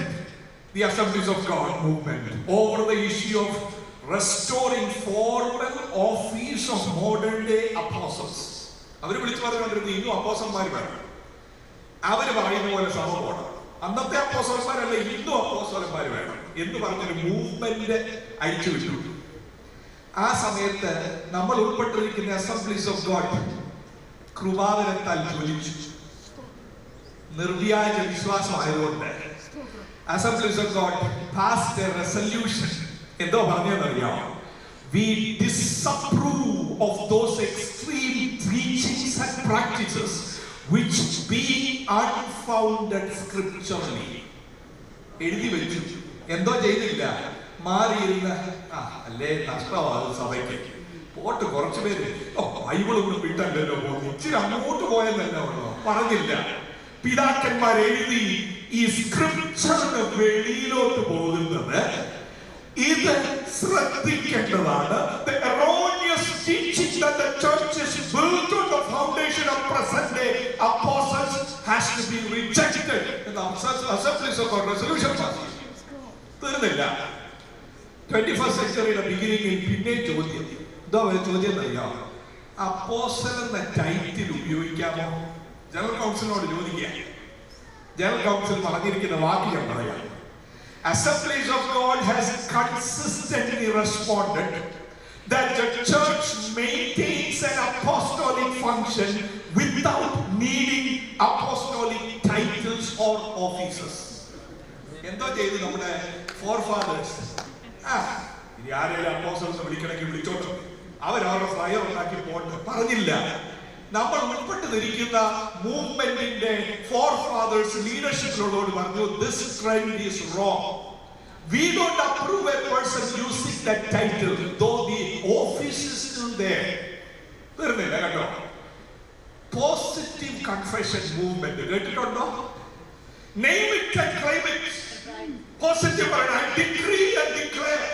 the Assemblies of God movement over the issue of restoring formal office of modern day apostles. അവര് വിളിച്ചു പറഞ്ഞുകൊണ്ടിരുന്നത് ഇന്നും അപ്പോസ്തലന്മാർ വേണം, അവര് പറയുന്ന പോലെ സഭ പോകണം. അന്നത്തെ അപ്പോസ്തലന്മാരല്ല, ഇന്നും അപ്പോസ്തലന്മാർ വേണം എന്ന് പറഞ്ഞൊരു മൂവ്മെന്റ് അഴിച്ചു വിട്ടു. ആ സമയത്ത് നമ്മൾ ഉൾപ്പെട്ടിരിക്കുന്ന അസംബ്ലീസ് ഓഫ് ഗോഡ് കൃപാവരത്താൽ ജ്വലിച്ചു. നിർവ്യാജ വിശ്വാസമായതുകൊണ്ട് assemblies of God passed a resolution. എന്തോ പറഞ്ഞതെന്നറിയാമോ? We disapprove of those extreme teachings and practices which being unfounded scripturally. എഴുതി വെച്ചു. എന്തോ ചെയ്തില്ല, മാറിയിരുന്ന അല്ലേ നഷ്ടമാകും സഭയ്ക്ക്. പോട്ട് കുറച്ചു പേര് ബൈബിളൊന്നും വിട്ടല്ലോ പോകുന്നു, ഇച്ചിരി അങ്ങോട്ട് പോയെന്നല്ല പറഞ്ഞില്ല. പിതാക്കന്മാർ എഴുതി ഈ സ്ക്രിപ്ചറിന് വെളിയിലോട്ട് പോകുന്നത് ഇത് ശ്രദ്ധിക്കേണ്ടതാണ്. The erroneous teaching that the church is built on the foundation of present day apostles has to be rejected. Assemblies of God resolution തീർന്നില്ല. 21st സെഞ്ചുറിയുടെ ബിഗിനിങ്ങിൽ പിന്നെ ചോദ്യം എന്തോ ചോദ്യം അറിയാമോ? അപ്പോസ്തലൻ എന്ന ടൈറ്റിൽ ഉപയോഗിക്കാമോ? ജനറൽ കൗൺസിലിനോട് ചോദിക്കുക. ജനറൽ കൗൺസിൽ പറഞ്ഞിരിക്കുന്ന വാക്ക് ഞാൻ പറയാം. Assemblies of God has consistently responded that the church maintains an apostolic function without needing apostolic titles or offices. എന്തോ ചെയ്തു നമ്മുടെ ഫോർഫാദേഴ്സ്? ഇനി ആരെങ്കിലും അപ്പോസ്റ്റൽസ് വിളിക്കണമെങ്കിൽ വിളിച്ചോട്ടെ, അവരവരുടെ ഫ്ലയർ ഉണ്ടാക്കി പോട്ടെ, പറഞ്ഞില്ല. നമ്മൾ ഉൾപ്പെട്ടിരിക്കുന്ന മൂവ്മെന്റിന്റെ ഫോർഫാദേഴ്സ് ലീഡർഷിപ്പിലുള്ളവർ പറഞ്ഞു, this trend is wrong. We don't approve a person using that title, though the office is still there. തീർന്നില്ല കേട്ടോ. പോസിറ്റീവ് കൺഫെഷൻ മൂവ്മെന്റ് കേട്ടിട്ടുണ്ടോ? Name it and claim it. Positive I decree and declare.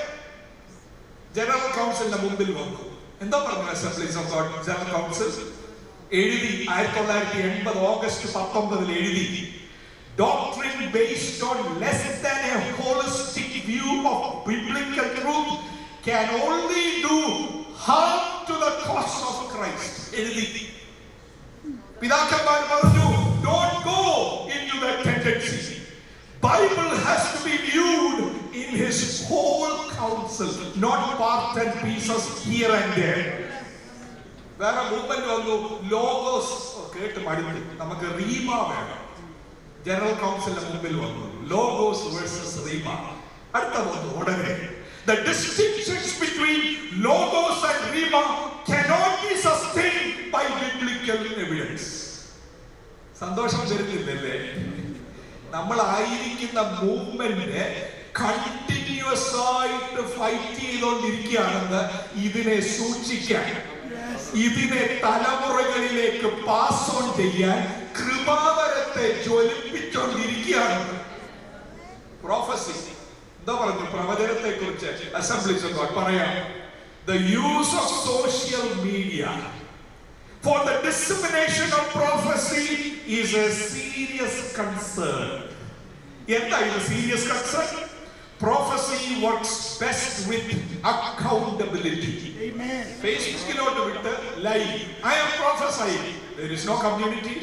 General കൗൺസിലിന്റെ മുമ്പിൽ വന്നു. എന്താ പറഞ്ഞു assemblies of God general council? എഴുതി 1980 August 19 എഴുതി, doctrine based on less than a holistic view of biblical truth can only do harm to the cause of Christ. എഴുതി. പിതാക്കന്മാർ പറഞ്ഞു, don't go into that tendency. Bible has to be viewed in his whole counsel, not part and pieces here and there. വേറെ movement വന്നു, logos കേട്ട് മടുത്തു, നമുക്ക് റീമ വേണം. General കൗൺസിലിന്റെ മുമ്പിൽ വന്നു, ലോഗോസ് വേഴ്സസ് റീമ. അടുത്ത വന്നു ഉടനെ, the distinctions between logos and rhema cannot be sustained by biblical evidence. സന്തോഷം തരുന്നില്ലല്ലേ? നമ്മൾ ആയിരിക്കുന്ന മൂവ്മെന്റ് കണ്ടിന്യൂസ് ആയിട്ട് ഫൈറ്റ് ചെയ്തുകൊണ്ടിരിക്കുകയാണെന്ന് ഇതിനെ സൂക്ഷിക്കാൻ, ഇതിനെ തലമുറകളിലേക്ക് പാസ് ഓൺ ചെയ്യാൻ കൃപാവരത്തെ ജ്വലിപ്പിച്ചുകൊണ്ടിരിക്കുകയാണ്. പ്രൊഫസി എന്താ പറഞ്ഞു? പ്രവചനത്തെ കുറിച്ച് അസംബ്ലീസ് ഓഫ് ഗോഡ് പറയാം, the use of social media for the dissemination of prophecy is a serious concern. എന്താ ഇത് serious concern? Prophecy works best with accountability. Amen. Facebookilot vitte live I am prophesying, there is no community,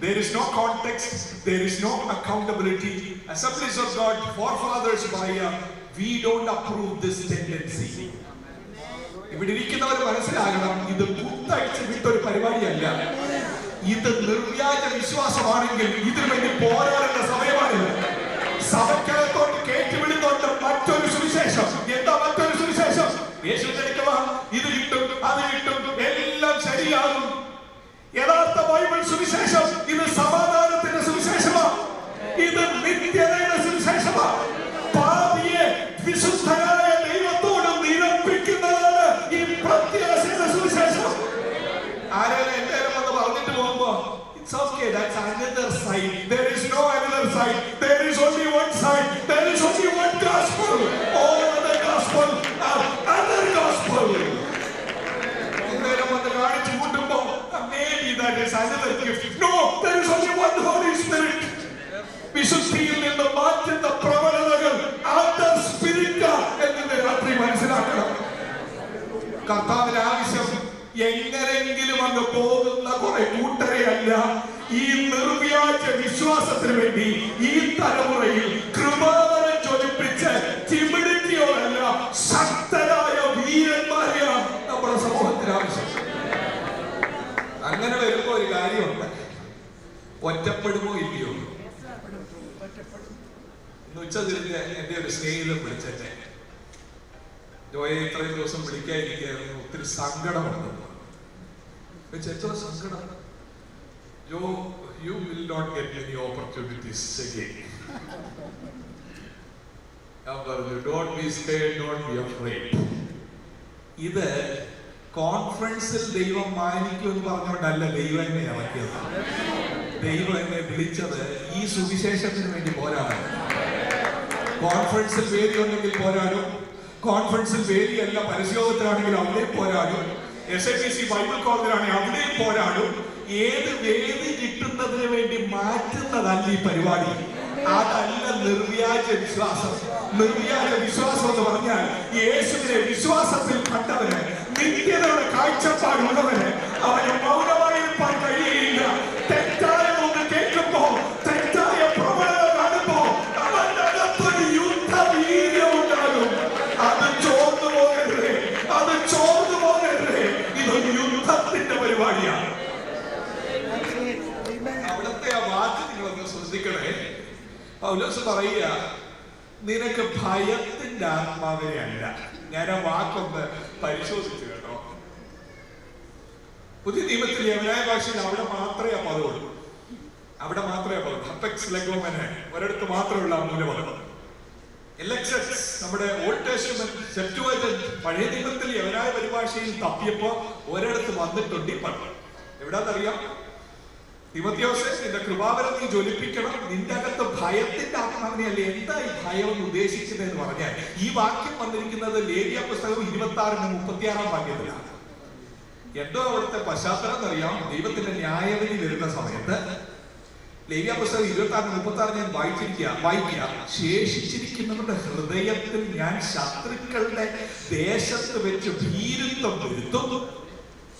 there is no context, there is no accountability. Assemblies of God forefathers by we don't approve this tendency. ഇവിടെ ഇരിക്കുന്നവർ മനസ്സിലാകണം, ഇത് പുത്തഴിച്ച് വിട്ടൊരു പരിപാടിയല്ല. ഇത് നിർവ്യാജ വിശ്വാസമാണെങ്കിൽ ഇതിനു വേണ്ടി പോരാടേണ്ട സമയമാണിത്. സഭയ്ക്കകത്തോട്ട് കയറ്റിവിടുന്നുണ്ട് മറ്റൊരു സുവിശേഷം. എന്താ മറ്റൊരു സുവിശേഷം? യേശു ജനിക്കുക, ഇത് കിട്ടും, അത് കിട്ടും, എല്ലാം ശരിയാകും. യഥാർത്ഥ ബൈബിൾ സുവിശേഷം ഇത് സമാധാനത്തിന്റെ സുവിശേഷമാണ്, ഇത് നിത്യതയുടെ സുവിശേഷമാണ്. പാപിയെ വിശുദ്ധനായ ദൈവത്തോട് നിരപ്പിക്കുന്നതാണ് ഈ പ്രത്യാശയുടെ സുവിശേഷം. ആരെങ്കിലും എന്തേലും വന്ന് പറഞ്ഞിട്ട് പോകുമ്പോ it's okay, that's another side. There is no another side. There is only one side. There is only one gospel. All other gospel are other gospel. എന്തേലും വന്ന് കാണിച്ചു കൂട്ടുമ്പോ maybe that is another gift. No, there is only one Holy Spirit. വിശുദ്ധിയിൽ നിന്ന് മാറ്റുന്ന പ്രവണതകൾ other spirit എന്ന് രാത്രി മനസ്സിലാക്കണം. കർത്താവിന്റെ ആവശ്യം എങ്ങനെങ്കിലും അങ്ങ് പോകുന്ന കുറെ കൂട്ടരെയല്ല, ഈ നിർവ്യാജ വിശ്വാസത്തിന് വേണ്ടി ഈ തലമുറയിൽ കൃപാവരം ജ്വലിപ്പിച്ച് ചിമിടിക്കുകയല്ല ശക്തരായ വീരന്മാരെയാണ് നമ്മുടെ സമൂഹത്തിന് ആവശ്യം. അങ്ങനെ വരുമ്പോ ഒരു കാര്യമുണ്ട്, ഒറ്റപ്പെടുമോ ഇല്ലയോ? ഇന്ന് ഉച്ചതിരിഞ്ഞ് എന്റെ ഒരു സ്നേഹിതൻ വിളിച്ചെ, ജോയെ ഇത്രയും ദിവസം വിളിക്കാതിരിക്കുകയായിരുന്നു, ഒത്തിരി സങ്കടമുണ്ട്. എത്ര സങ്കടം? ജോ, you will not get many opportunities again. ഞാൻ പറഞ്ഞു, don't be scared, don't be afraid. ഇത് കോൺഫറൻസിൽ ദൈവം മാനിക്കുമെന്ന് പറഞ്ഞുകൊണ്ടല്ല ദൈവം എന്നെ ഇറക്കിയത്. ദൈവം എന്നെ വിളിച്ചത് ഈ സുവിശേഷത്തിന് വേണ്ടി പോരാടാൻ. കോൺഫറൻസിൽ വേദി ഉണ്ടെങ്കിൽ പോരാടും, കോൺഫറൻസിൽ വേദിയല്ല പരിശോധനയാണെങ്കിൽ അവിടെയും പോരാടും, SIPC ബൈബിൾ കോളേജിലാണെങ്കിൽ അവിടെയും പോരാടും. ഏത് വേദി കിട്ടുന്നതിന് വേണ്ടി മാറ്റുന്നതല്ല ഈ പരിപാടി. അതല്ല നിർവ്യാജ വിശ്വാസം. നിർവ്യാജ വിശ്വാസം എന്ന് പറഞ്ഞാൽ യേശുവിനെ വിശ്വാസത്തിൽ കണ്ടവന്, നിത്യതയുടെ കാഴ്ചപ്പാടുള്ളവന് അവന് മൗനമായിരിക്കാൻ കഴിയില്ല. തെറ്റായ ഒന്ന് കേൾക്കുമ്പോ, തെറ്റായ പ്രവണത കാണുമ്പോ അവന്റെ അകത്തൊരു യുദ്ധവീര്യം ഉണ്ടാകും. അത് ചോർന്നു പോകരുത്, അത് ചോർന്നു പോകരുത്. ഇതൊരു യുദ്ധത്തിന്റെ പരിപാടിയാണ്. അവിടുത്തെ ആ വാക്ക് നിങ്ങളൊന്ന് ശ്രദ്ധിക്കണേ. പൗലോസ് പറയുക, നിനക്ക് ഭയത്തിന്റെ ആത്മാവിനെ അല്ല. ഞാൻ ആ വാക്കൊന്ന് പരിശോധിച്ചു കേട്ടോ. പുതിയ നിയമത്തിൽ യവനായ ഭാഷയിൽ അവിടെ മാത്രമേ ആ പദമുള്ളൂ, അവിടെ മാത്രമേ പദം. അപ്പെക്സ് ലെഗോമന് ഒരിടത്ത് മാത്രമുള്ള മൂലപദം. എലക്സസ് നമ്മുടെ ഓൾഡ് ടെസ്റ്റമെന്റ് സെപ്റ്റുവജന്റ് പഴയ നിയമത്തിൽ യവനായ പരിഭാഷയിൽ തപ്പിയപ്പോ ഒരിടത്ത് വന്നിട്ടുണ്ട് ഈ പദം. എവിടാന്നറിയാം? തിമോത്തിയോസേ, നിന്റെ കൃപാവരം നീ ജ്വലിപ്പിക്കണം, നിന്റെ അകത്ത് ഭയത്തിന്റെ ആത്മാവിനെ അല്ലേ. എന്താ ഈ ഭയം എന്ന് ഉദ്ദേശിക്കുന്നത് എന്ന് പറഞ്ഞാൽ, ഈ വാക്യം വന്നിരിക്കുന്നത് ലേവ്യ പുസ്തകം 26-36 വാക്യത്തിലാണ്. എന്തോ അവിടുത്തെ പശ്ചാത്തലം എന്നറിയാം. ദൈവത്തിന്റെ ന്യായവിധി വരുന്ന സമയത്ത് ലേവ്യ പുസ്തകം 26-36 ഞാൻ വായിക്കുക. ശേഷിച്ചിരിക്കുന്നവരുടെ ഹൃദയത്തിൽ ഞാൻ ശത്രുക്കളുടെ ദേശത്ത് വെച്ച് ഭീരുത്വം വരുത്തും.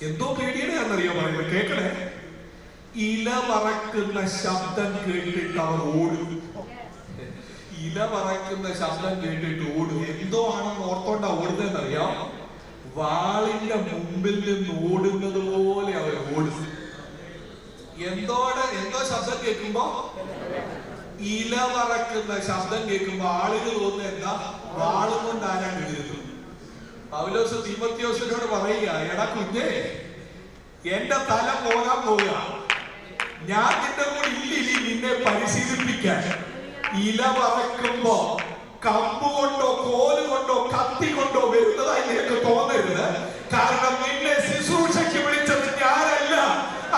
എന്തോ പേടിയുടെയാണെന്നറിയോ പറയുന്നത്? കേൾക്കണേ. ഇല പറക്കുന്ന ശബ്ദം കേട്ടിട്ട് അവർ ഓടും. ഇല പറക്കുന്ന ശബ്ദം കേട്ടിട്ട് ഓടും. എന്തോ ആണെന്ന് ഓർത്തോണ്ടാ ഓടുന്നതെന്നറിയാം? വാളിന്റെ മുമ്പിൽ നിന്ന് ഓടുന്നത് പോലെ അവർ ഓടും. എന്തോ ശബ്ദം കേൾക്കുമ്പോ, ഇല പറക്കുന്ന ശബ്ദം കേൾക്കുമ്പോ ആളുകൾ തോന്നുന്നത് എന്താ? വാളും കൊണ്ട് ആരാണ് എഴുതുന്നത്. പൗലോസ് തീമോത്തിയോസിനോട് പറയുക, എടാ കുഞ്ഞേ, എന്റെ തല പോകാൻ പോവുക, ഞാൻ നിന്റെ കൂടെ ഇല്ല നിന്നെ പരിശീലിപ്പിക്കാൻ. ഇല പറക്കുമ്പോ കമ്പുകൊണ്ടോ കോലുകൊണ്ടോ കത്തി കൊണ്ടോ വരുന്നതായി നിനക്ക് തോന്നരുത്. കാരണം നിന്നെ ശുശ്രൂഷയ്ക്ക് വിളിച്ചത് ഞാനല്ല.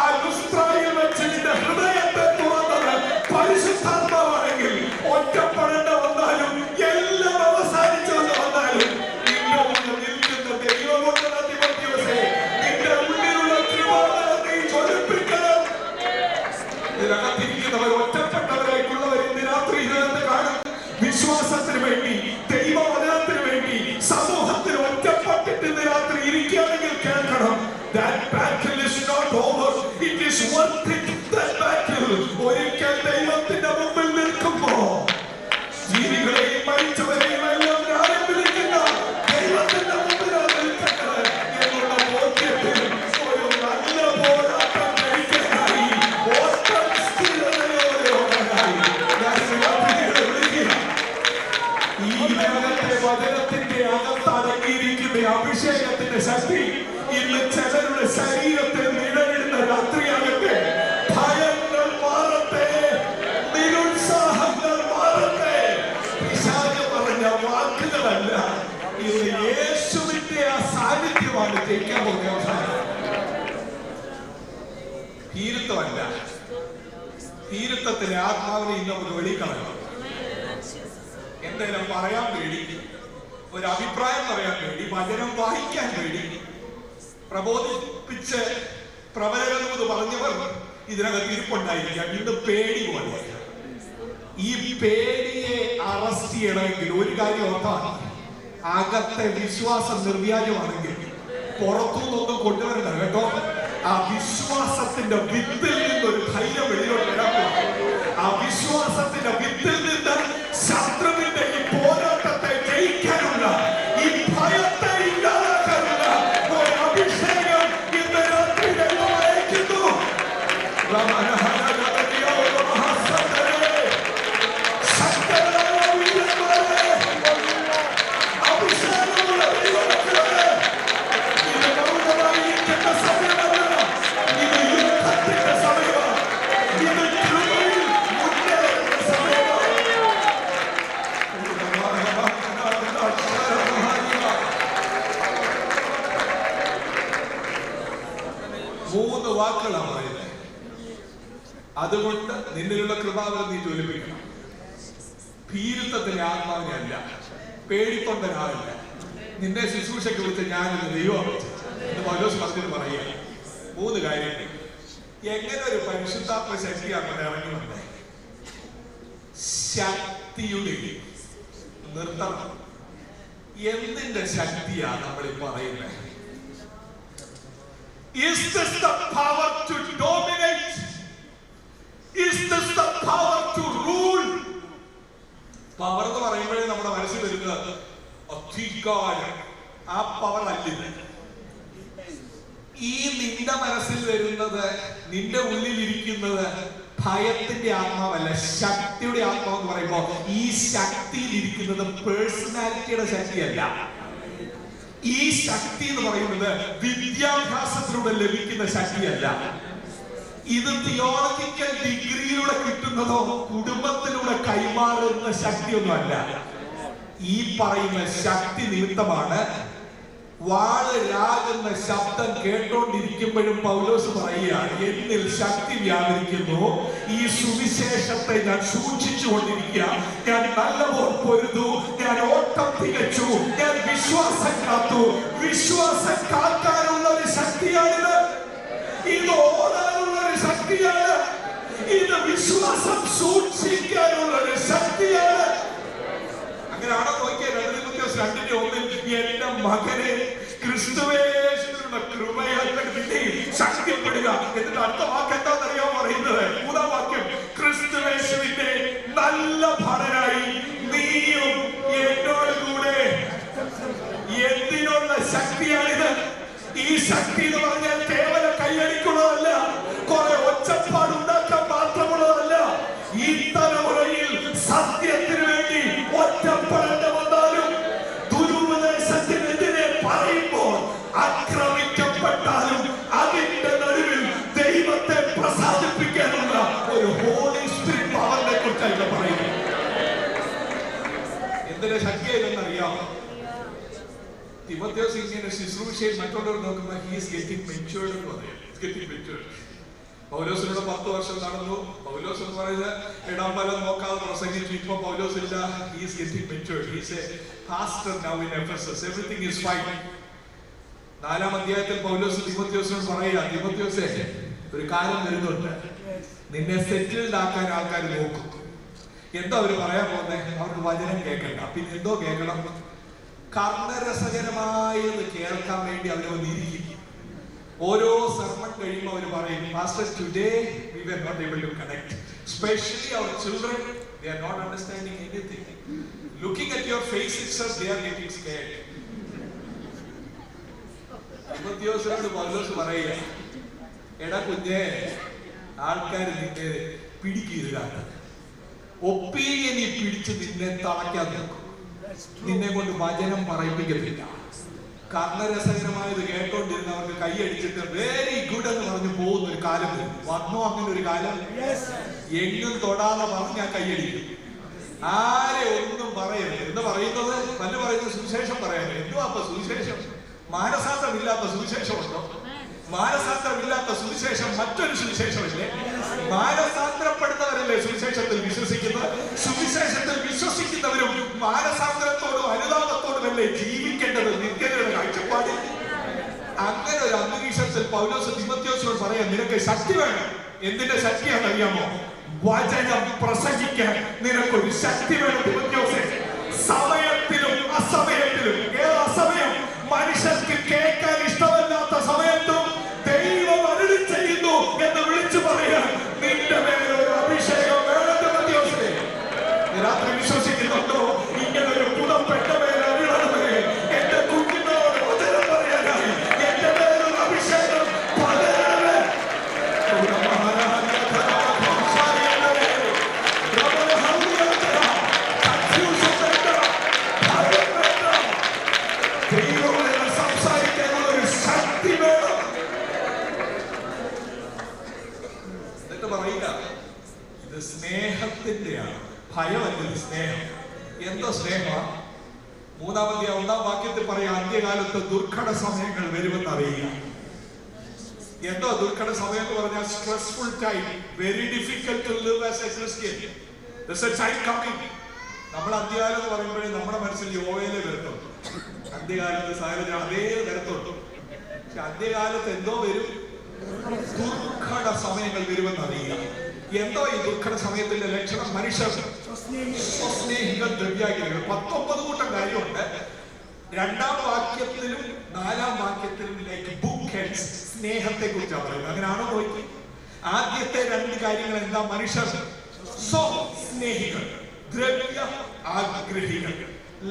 ആ ലുസ്ത്രയിൽ വെച്ച് നിന്റെ ഹൃദയത്തെ തുറന്നത് പരിശുദ്ധാത്മാവാണെങ്കിൽ, ഒറ്റപ്പെടേണ്ട വന്നാലും എല്ലാം അവസാനിച്ചെന്ന് വന്നാലും നിന്റെ മുന്നിൽ നിൽക്കുന്ന ദൈവമുണ്ടെന്ന തിമോത്തിയോസേ, നിന്റെ ഉള്ളിലുള്ള കൃപാവരം നീ ജ്വലിപ്പിക്കണം. ഇതിനകത്തിരിക്കുന്നവർ ഒറ്റപ്പെട്ടവരായിട്ടുള്ളവർ ഇന്ന് രാത്രി ഇതിനകത്ത് കാണും. വിശ്വാസത്തിന് വേണ്ടി, ദൈവവചനത്തിന് വേണ്ടി സമൂഹത്തിൽ ഒറ്റപ്പെട്ടിട്ട് ഇന്ന് രാത്രി ഇരിക്കുകയാണെങ്കിൽ കേൾക്കണം. That battle is not over. It is worth it. That battle. ഒരിക്കൽ ദൈവത്തിന്റെ മുമ്പിൽ നിൽക്കുമ്പോ ജീവികളെയും മരിച്ചവരെയും എല്ലാം ന്യായം വിധിക്കുന്ന ദൈവത്തിന്റെ മുമ്പിലാണ് നിൽക്കുന്നത് എന്നുള്ള ബോധ്യത്തിൽ ഒരു നല്ല പോരാട്ടം കഴിക്കാനായി ഓട്ടം സ്ഥിരതയോടെ ഓടാനായി ഈ ലോകത്തെ വചനത്തിന്റെ അകത്തടങ്ങിയിരിക്കുന്ന അഭിഷേകത്തിന്റെ ശക്തി ഇന്ന് ചിലരുടെ ശരീരത്തിൽ നിഴലിടുന്ന രാത്രിയാകട്ടെ. ഭയങ്ങൾ മാറട്ടെ, നിരുത്സാഹങ്ങൾ മാറട്ടെ. പിശാച് പറഞ്ഞ വാക്കുകളല്ല, ഇത് യേശുവിന്റെ ആ സാന്നിധ്യമാണ് ജയിക്കാൻ പോകുന്ന. ഭീരുത്വമല്ല, ഭീരുത്വത്തിന്റെ ആത്മാവിനെ ഇന്ന് നമുക്ക് വെളിക്കളയണം. എന്തെങ്കിലും പറയാൻ പേടി, ഒരു അഭിപ്രായം പറയാൻ പേടി, വചനം വായിക്കാൻ പേടി, പ്രബോധിപ്പിച്ച് പ്രവചനം പറഞ്ഞവർ ഇതിനകത്ത് ഇരിപ്പുണ്ടായിരിക്കാം. ഇന്ന് പേടി പോലെ. ഈ പേടിയെ അറസ്റ്റ് ചെയ്യണമെങ്കിൽ ഒരു കാര്യം ഓർത്താൽ, അകത്തെ വിശ്വാസം നിർവ്യാജമാണെങ്കിൽ പുറത്തുനിന്നൊന്നും കൊണ്ടുവരണ്ട കേട്ടോ. ആ വിശ്വാസത്തിന്റെ വിത്തിൽ നിന്നൊരു ധൈര്യം വെളിയോട്ട് വരാൻ പോകും. ആ വിശ്വാസത്തിന്റെ വിത്തിൽ നിന്ന് ശത്രുവിന്റെ ഈ പോരാട്ടത്തെ ജയിക്കാനുള്ള, ഈ ഭയത്തെ ഇല്ലാതാക്കാനുള്ള ഒരു അഭിഷേകം ഇന്ന് രാത്രി ദൈവം അയക്കുന്നു. മൂന്ന് വാക്കുകളാണ് പറയുന്നത്. അതുകൊണ്ട് നിന്നിലുള്ള കൃപാവരം നീ ജ്വലിപ്പിക്കണം. ഭീരുത്വത്തിന്റെ ആത്മാവിനെ അല്ല, പേടിക്കൊണ്ടനാവില്ല. നിന്നെ ശുശ്രൂഷയ്ക്ക് വിളിച്ച് ഞാനൊരു ദൈവം എന്ന് പൗലോസ് പറഞ്ഞിട്ട് പറയുക. മൂന്ന് കാര്യങ്ങൾ. എങ്ങനെ ഒരു പരിശുദ്ധാത്മ ശക്തിയാണ് ഇറങ്ങി വന്നത്? ശക്തിയുടെ നിർത്തണം. എന്തിന്റെ ശക്തിയാണ് നമ്മൾ ഈ പറയുന്നത്? Is this the power to dominate? Is this the power to rule? Power എന്ന് പറയുമ്പോഴേ നമ്മുടെ മനസ്സിൽ വരുന്നത് അധികാരം. ആ പവർ അല്ല. ഈ നിന്റെ മനസ്സിൽ വരുന്നത്, നിന്റെ ഉള്ളിലിരിക്കുന്നത് ഭയത്തിന്റെ ആത്മാവല്ല, ശക്തിയുടെ ആത്മാവ് എന്ന് പറയുമ്പോൾ ഈ ശക്തിയിൽ ഇരിക്കുന്നത് പേഴ്സണാലിറ്റിയുടെ ശക്തിയല്ല. ഈ ശക്തി എന്ന് പറയുന്നത് വിദ്യാഭ്യാസത്തിലൂടെ ലഭിക്കുന്ന ശക്തിയല്ല. ഇത് തിയോളജിക്കൽ ഡിഗ്രിയിലൂടെ കിട്ടുന്നതോ കുടുംബത്തിലൂടെ കൈമാറുന്ന ശക്തിയൊന്നുമല്ല. ഈ പറയുന്ന ശക്തി നിമിത്തമാണ് വാള് രാകുന്ന ശബ്ദം കേട്ടോണ്ടിരിക്കുമ്പോഴും പൗലോസ് പറയുകയാണ്, എന്നിൽ ശക്തി വ്യാപരിക്കുന്നു, ഈ സുവിശേഷത്തെ ഞാൻ സൂക്ഷിച്ചുകൊണ്ടിരിക്കുക, ഞാൻ നല്ലപോലെ പൊരുതു, ഞാൻ ഓട്ടം തികച്ചു, ഞാൻ വിശ്വാസം കാത്തു. വിശ്വാസം കാക്കാനുള്ള ഒരു ശക്തിയാണിത്. ഇത് ഓടാനുള്ള ഒരു ശക്തിയാണ്. ഇത് വിശ്വാസം സൂക്ഷിക്കാനുള്ള ഒരു ശക്തിയാണ്. അങ്ങനെയാണോ നോക്കിയാൽ 2:2 എന്റെ മകനെ ക്രിസ്തുവേശുവിനുള്ള കൃപയാൽ ശക്തിപ്പെടുക. എന്നിട്ട് അടുത്ത വാക്ക് എന്താണെന്നറിയാൻ പറയുന്നത്? 3-ാം വാക്യം, ക്രിസ്തുവേശുവിന്റെ നല്ല ഭടനായി നീയും എന്നോട് കൂടെ. എന്തിനുള്ള ശക്തിയാണിത്? ഈ ശക്തി എന്ന് പറഞ്ഞാൽ കേവലം കൈയടിക്കുള്ളതല്ല, കുറെ ഒച്ചപ്പാടുണ്ടാക്കാൻ മാത്രമുള്ളതല്ല. ഈ തലമുറയിൽ സത്യത്തിന് വേണ്ടി ഒറ്റപ്പെടേണ്ടി വന്നാലും, ദുരുപദേശത്തിനെതിരെ പറയുമ്പോൾ ആക്രമിക്കപ്പെട്ടാലും അതിന്റെ നടുവിൽ ദൈവത്തെ പ്രസാദിപ്പിക്കാനുള്ള ഒരു ഹോളി സ്പിരിറ്റ് പവറിനെ കുറിച്ചാണ് പറയുന്നത്. എന്തിന്റെ ശക്തിയെന്നറിയാമോ? തിമോഥെയോസ് ഇങ്ങനെ ശുശ്രൂഷയിൽ മറ്റുള്ളവർ നോക്കുമ്പോൾ he is getting matured എന്ന് പറയും. പൗലോസിനോട് 10 വർഷം നടന്നു. പൗലോസ് എന്ന് പറയുന്നത് ഇടം വലം നോക്കാതെ പ്രസംഗിച്ചു. ഇപ്പൊ പൗലോസ് ഇല്ല. he is getting matured. he is a pastor now in Ephesus. everything is fine. 4-ാം അധ്യായത്തിൽ പൗലോസ് തിമോഥെയോസിനോട് പറയുക, തിമോഥെയോസേ, ഒരു കാലം വരുന്നുണ്ട്, നിന്നെ സെറ്റിൽഡ് ആക്കാൻ ആൾക്കാർ നോക്കും. എന്താ അവർ പറയാൻ പോകുന്നത്? അവർക്ക് വചനം കേൾക്കണ്ട. പിന്നെ എന്തോ കേൾക്കണം? കർണരസകരമായത് കേൾക്കാൻ വേണ്ടി അവർ വന്നിരിക്കും. ഓരോ സർമൺ കഴിയുമ്പോൾ അവർ പറയും, Pastor, today we were not able to connect. Especially our children, they are not understanding anything. Looking at your face itself, they are getting scared. തിമോഥെയോസിനോട് പൗലോസ് പറയുക, എടാ കുഞ്ഞേ, ആൾക്കാർ നിന്നെ പിടിക്കുകയാണ്, ഒപ്പീനിയൻ പിടിച്ച് നിന്നെ തളയ്ക്കാൻ നോക്കും, നിന്നെ കൊണ്ട് വചനം പറയിപ്പിക്കത്തില്ല. കർണരസകരമായത് കേട്ടോണ്ടിരുന്നവർക്ക് കൈയടിച്ചിട്ട് വെരി ഗുഡ് എന്ന് പറഞ്ഞു പോകുന്ന ഒരു കാലം വരും. വന്നോ അങ്ങനെ ഒരു കാലം? എങ്ങും തൊടാതെ പറഞ്ഞാൽ കൈയടിക്കും. ആരെ ഒന്നും പറയരുത് എന്ന് പറയുന്നത് പല പറയുന്നത് സുവിശേഷം പറയരുത്. എന്തുവാ അപ്പൊ സുവിശേഷം? മാനസാന്തരമില്ലാത്ത സുവിശേഷമുണ്ടോ? മാനസാന്തരമില്ലാത്ത സുവിശേഷം മറ്റൊരു സുവിശേഷമല്ലേ? മാനസാന്തരപ്പെടുന്നവരല്ലേ സുവിശേഷത്തിൽ വിശ്വസിക്കുന്നത്? സുവിശേഷത്തിൽ വിശ്വസിക്കുന്നവരും മാനസാന്തരത്തോടും അനുതാപത്തോടുമല്ലേ ജീവിക്കേണ്ടത് നിത്യതയുടെ കാഴ്ചപ്പാടിൽ. അങ്ങനെ ഒരു അന്തരീക്ഷത്തിൽ പൗലോസ് തിമോഥെയോസിനോട് പറയാം, നിനക്ക് ശക്തി വേണം. എന്തിന്റെ ശക്തിയാണെന്ന് അറിയാമോ? വചനം പ്രസംഗിക്കാൻ നിനക്കൊരു ശക്തി വേണം തിമോഥെയോസേ. സമയത്തിലും അസമയത്തിലും. ഏത് അസമയം? മനുഷ്യർക്ക് കേൾക്കാൻ ഇഷ്ടമല്ല, രാത്രി വിശ്വസിക്കുന്നുണ്ടോ? ഇങ്ങനെ ഒരു പുതപ്പെട്ട മേൽ അറിയണമേ, എന്റെ കുഞ്ഞിനോട് വചനം പറയാനായി എന്റെ മേലൊരു അഭിഷേകം പകരണമേ. സംസാരിക്കാനുള്ള ഒരു ശക്തി വേണം. എന്നിട്ട് പറയില്ല, ഇത് സ്നേഹത്തിന്റെയാണ്, ഭയമല്ല, ഇത് സ്നേഹം. എന്തോ സ്നേഹമാണ്? 1 വാക്യത്തിൽ പറയാം, അന്ത്യകാലത്ത് ദുർഘട സമയങ്ങൾ വരുമെന്ന് അറിയുക. എന്തോ ദുർഘട സമയം എന്ന് പറഞ്ഞാൽ stressful time, very difficult to live as a Christian. There's a time coming. നമ്മൾ അന്ത്യകാലം എന്ന് പറയുമ്പോഴേ നമ്മുടെ മനസ്സിൽ യോവേലെ വരത്തുള്ളൂ. അന്ത്യകാലത്ത് സാഹചര്യം അതേ വരത്തുള്ളൂ. പക്ഷെ അന്ത്യകാലത്ത് എന്തോ വരും, ദുർഘട സമയങ്ങൾ വരുമെന്ന് അറിയുക. എന്തോ ഈ ദുർഘട സമയത്തിന്റെ ലക്ഷണം? മനുഷ്യർ സ്വസ്നേഹികൾ, ദ്രവ്യാഗ്രഹികൾ. 19 കൂട്ടം കാര്യമുണ്ട്. 2 വാക്യത്തിലും 4 വാക്യത്തിലും ബുക്ക് ഹെഡ്സ് സ്നേഹത്തെ കുറിച്ചാണ് പറയുന്നത്. അങ്ങനെയാണോ നോക്കി? ആദ്യത്തെ 2 കാര്യങ്ങൾ എന്താ? മനുഷ്യർ സ്വസ്നേഹികൾ, ദ്രവ്യ ആഗ്രഹികൾ,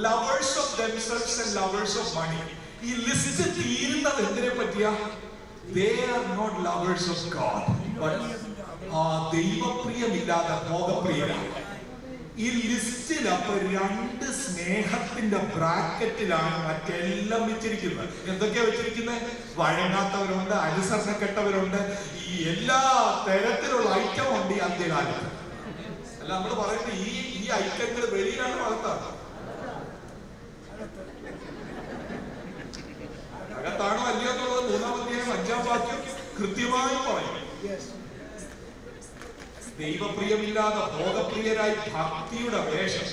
lovers of themselves and lovers of money. ഈ ലിസ്റ്റ് തീരുന്നത് എന്തിനെ പറ്റിയാ? They are not lovers of God, but ദൈവപ്രിയമില്ലാതെ ഭോഗപ്രിയരാണ്. ഈ ലിസ്റ്റിൽ അപ്പൊ 2 സ്നേഹത്തിന്റെ ബ്രാക്കറ്റിലാണ് മറ്റെല്ലാം വെച്ചിരിക്കുന്നത്. എന്തൊക്കെയാ വെച്ചിരിക്കുന്നത്? വഴങ്ങാത്തവരുണ്ട്, അനുസരണക്കെട്ടവരുണ്ട്, ഈ എല്ലാ തരത്തിലുള്ള ഐറ്റം ഉണ്ട് ഈ അന്ത്യകാലത്ത്. അല്ല, നമ്മൾ പറയുന്നത് ഈ ഐറ്റങ്ങൾ വെളിയിലാണ് വളർത്താറ്. അകത്താണോ അല്ലയോ എന്നുള്ളത് 3-ാം അധ്യായം 5-ാം വാക്യം കൃത്യമായി പറയും. ദൈവപ്രിയമില്ലാതെ ഭോഗപ്രിയരായി ഭക്തിയുടെ വേഷം.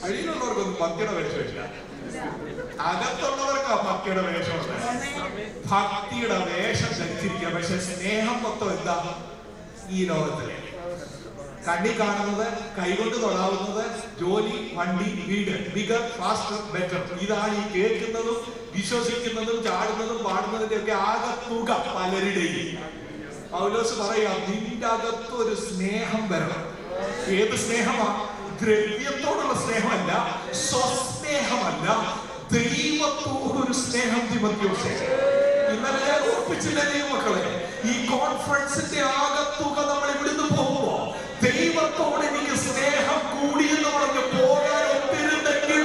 അഴിയിലുള്ളവർക്കൊന്നും ഭക്തിയുടെ വേഷമില്ല, അകത്തുള്ളവർക്ക് ആ ഭക്തിയുടെ വേഷമുണ്ട്. ഭക്തിയുടെ വേഷം ധരിച്ചിരിക്കുക. പക്ഷെ സ്നേഹം മൊത്തം എന്താ? ഈ ലോകത്തിലെ കണ്ണി കാണുന്നത്, കൈകൊണ്ട് തൊടാവുന്നത്, ജോലി, വണ്ടി, വീട്, ബിഗർ, ഫാസ്റ്റർ, ബെറ്റർ. ഇതാണ് ഈ കേൾക്കുന്നതും വിശ്വസിക്കുന്നതും ചാടുന്നതും പാടുന്നതിന്റെ ഒക്കെ ആകെ തുക പലരുടെയും. പൗലോസ് പറയാ, നിന്റെ അകത്ത് ഒരു സ്നേഹം വരണം. ഏത് സ്നേഹമാ? ദ്രവ്യത്തോടുള്ള സ്നേഹമല്ല, സ്വസ്നേഹമല്ല, ദൈവത്തോടൊരു സ്നേഹം. തിമോഥെയോസേ, ഇന്നലെ ഞാൻ ഓർപ്പിച്ചില്ല ദൈവമക്കളെ, ഈ കോൺഫറൻസിന്റെ ആകത്തുക നമ്മൾ ഇവിടുന്ന് പോകുമ്പോ ദൈവത്തോട് എനിക്ക് സ്നേഹം കൂടിയെന്ന് പറഞ്ഞ് പോകാൻ ഒത്തിരുന്നെങ്കിൽ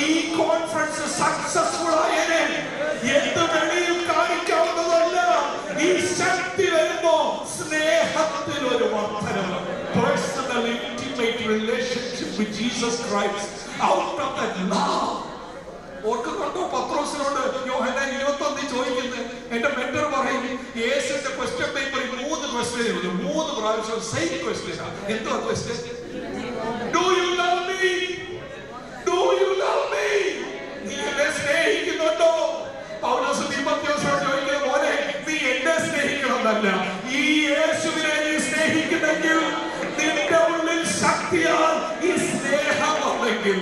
ഈ കോൺഫറൻസ് സക്സസ്ഫുൾ ആയനെ. എന്ത് വെളിയിൽ കാണിക്കാവുന്നതല്ല. ഈ ശക്തി വരുമ്പോ സ്നേഹത്തിൽ ഒരു വർദ്ധനവ്. Personal intimate relationship with Jesus Christ. Out of that love. ഓർക്കുന്നുണ്ടോ? പത്രോസിനോട് യോഹന്നാൻ 21 ചോദിക്കുന്നത്, എന്റെ മെന്റർ പറയും, യേശുവിന്റെ ക്വസ്റ്റ്യൻ പേപ്പറിൽ 3 ക്വസ്റ്റ്യൻ എഴുതും. 3 പ്രാവശ്യം സെയിം ക്വസ്റ്റ്യൻ. എന്തോ question? Do you love me? Do you love me? നീ എന്നെ സ്നേഹിക്കുന്നുണ്ടോ? പൗലോസ് തിമോഥെയോസിനോട് ചോദിക്കുന്നത്, മോനെ, നീ എന്നെ സ്നേഹിക്കണമെന്നല്ല, ഈ യേശുവിനെ നീ സ്നേഹിക്കുന്നെങ്കിൽ നിന്റെ ഉള്ളിൽ ശക്തിയാൽ ഈ സ്നേഹം ഉണ്ടെങ്കിൽ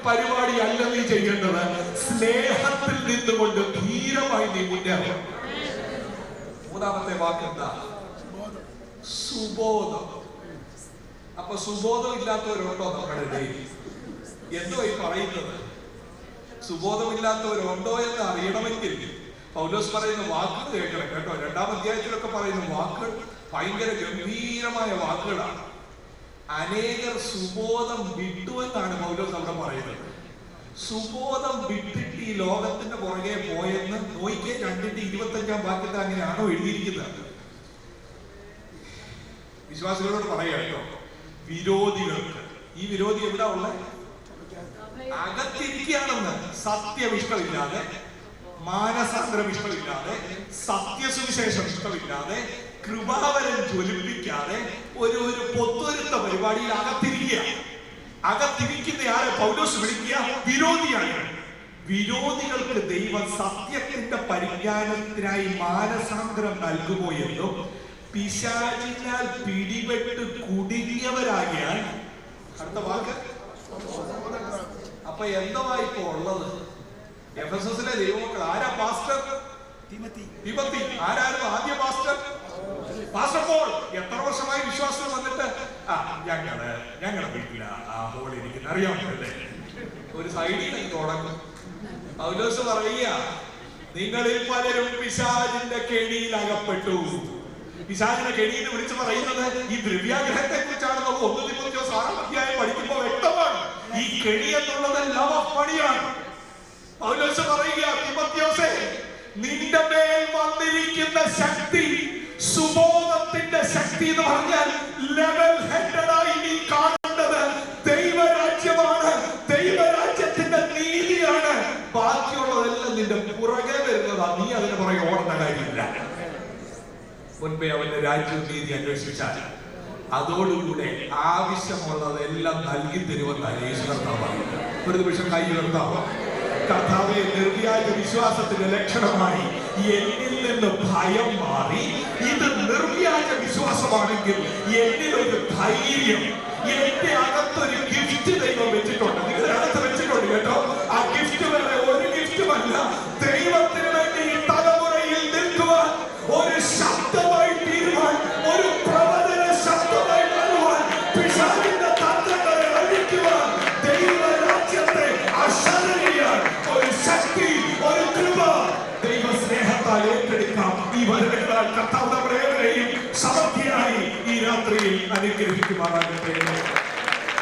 പരിപാടി അല്ല നീ ചെയ്യേണ്ടത്. സ്നേഹത്തിൽ നിന്നുകൊണ്ട് ധീരമായി നീ മുന്നേറണം. 3-ാമത്തെ വാക്ക് എന്താ? സുബോധം. അപ്പൊ സുബോധം ഇല്ലാത്തവരുണ്ടോ നമ്മുടെ ഇടയിൽ? എന്തോ ഈ പറയുന്നത്? സുബോധമില്ലാത്തവരുണ്ടോ എന്ന് അറിയണമെങ്കിൽ പൗലോസ് പറയുന്ന വാക്കുകൾ കേൾക്കണം കേട്ടോ. 2-ാം അധ്യായത്തിലൊക്കെ പറയുന്ന വാക്കുകൾ ഭയങ്കര ഗംഭീരമായ വാക്കുകളാണ്. അനേകർ സുബോധം വിട്ടു എന്നാണ് പൗലോസ് അവിടെ പറയുന്നത്. സുബോധം വിട്ടിട്ട് ഈ ലോകത്തിന്റെ പുറകെ പോയെന്ന് നോയിക്കെ 2-ന്റെ 25-ാം വാക്യത്തിൽ അങ്ങനെയാണോ എഴുതിയിരിക്കുന്നത്? വിശ്വാസികളോട് പറയാ കേട്ടോ, വിരോധികൾക്ക്. ഈ വിരോധി എവിടെ ഉള്ള? അകത്തിരിക്കുകയാണെന്ന്. സത്യം ഇഷ്ടമില്ലാതെ, മാനസാന്തരം ഇഷ്ടമില്ലാതെ, സത്യസുവിശേഷം ഇഷ്ടമില്ലാതെ, കൃപാവരം ജ്വലിപ്പിക്കാതെ ഒരു പൊത്തുവരുത്ത പരിപാടിയിൽ അകത്തിരിക്കുക. അകത്തിരിക്കുന്നയാളെ പൗലോസ് വിളിക്കുക വിരോധിയാണ്. വിരോധികൾക്ക് ദൈവം സത്യത്തിന്റെ പരിജ്ഞാനത്തിനായി മാനസാന്തരം നൽകുമോ എന്നും പിശാചിനാൽ പിടിപെട്ട് കുടുങ്ങിയവരാകിയാൽ. അടുത്ത വാക്ക്. അപ്പൊ എന്തുവാ ഇപ്പൊ ഉള്ളത്? എഫെസസിലെ ദൈവമക്കൾ ആരാ പാസ്റ്റർ? തിമോത്തി. ആരായിരുന്നു ആദ്യ പാസ്റ്റർ? Pastor Paul. എത്ര വർഷമായി വിശ്വാസം വന്നിട്ട്? ഞങ്ങളുടെ വീട്ടില ആ ഹോൾ ഇരിക്കുന്ന അറിയാമല്ലേ, ഒരു സൈഡിൽ തുടങ്ങും. പൗലോസ് പറയുക, നിങ്ങളിൽ പലരും പിശാചിന്റെ കെണിയിൽ അകപ്പെട്ടു. പിശാചിന്റെ കെണിയിൽ വിളിച്ചു പറയുന്നത് ഈ ദ്രവ്യാഗ്രഹത്തെ കുറിച്ചാണ്. 1 തിമോഥെയോസ് 6 അധ്യായം പഠിക്കുമ്പോൾ വ്യക്തമാണ് ഈ കെണി എന്നുള്ളത് ലവ് ഓഫ് മണിയാണ്. പൗലോസ് പറയുക, തിമോഥെയോസേ, നിന്റെ മേൽ വന്നിരിക്കുന്ന ശക്തി സുബോധത്തിന്റെ ശക്തി എന്ന് പറഞ്ഞാൽ ലെവൽ ഹെഡഡായി നീ കാണേണ്ടത് ദൈവരാജ്യമാണ്, ദൈവരാജ്യത്തിന്റെ നീതിയാണ്. ബാക്കിയുള്ളതെല്ലാം നിന്റെ പുറകെ വരുന്നതാ, നീ അതിന് പുറകെ ഓടുന്ന കാര്യമില്ല. മുൻപേ അവന്റെ രാജ്യവും നീതി അന്വേഷിച്ചാൽ അതോടുകൂടെ ആവശ്യമുള്ളതെല്ലാം നൽകി തരുമെന്നാണ് യേശു കർത്താവ് പറയുന്നത്. ഒരു നിമിഷം കൈ ഉയർത്താവോ. കർത്താവെ, നിർവ്യാജ വിശ്വാസത്തിന്റെ ലക്ഷണമായി എന്നിൽ നിന്ന് ഭയം മാറി ഇത് നിർവ്യാജ വിശ്വാസമാണെങ്കിൽ എന്നിലൊരു ധൈര്യം, എന്റെ അകത്തൊരു ഗിഫ്റ്റ് ദൈവം വെച്ചിട്ടുണ്ട്. നിങ്ങളുടെ അകത്ത് വെച്ചിട്ടുണ്ട് കേട്ടോ. ആ ഗിഫ്റ്റ് വേറെ ഒരു ഗിഫ്റ്റുമല്ല, ദൈവത്തിന് വേണ്ടി ഈ തലമുറയിൽ നിൽക്കുവാൻ, ഒരു ശബ്ദമായി തീരുവാൻ, ഒരു പ്രവചന ശബ്ദമായി മാറുവാൻ, പിശാചിന്റെ തന്ത്രങ്ങളെ അഴിക്കുവാൻ, ദൈവരാജ്യത്തെ അശരണീയാൻ ഒരു ശക്തി, ഒരു കൃപ ദൈവ സ്നേഹത്താൽ ഏറ്റെടുക്കാം. ഈ വചനങ്ങളാൽ കർത്താവ് നമ്മളേവരെയും സമൃദ്ധിയായി ഈ രാത്രിയിൽ അനുഗ്രഹിക്കുമാറാകട്ടെ.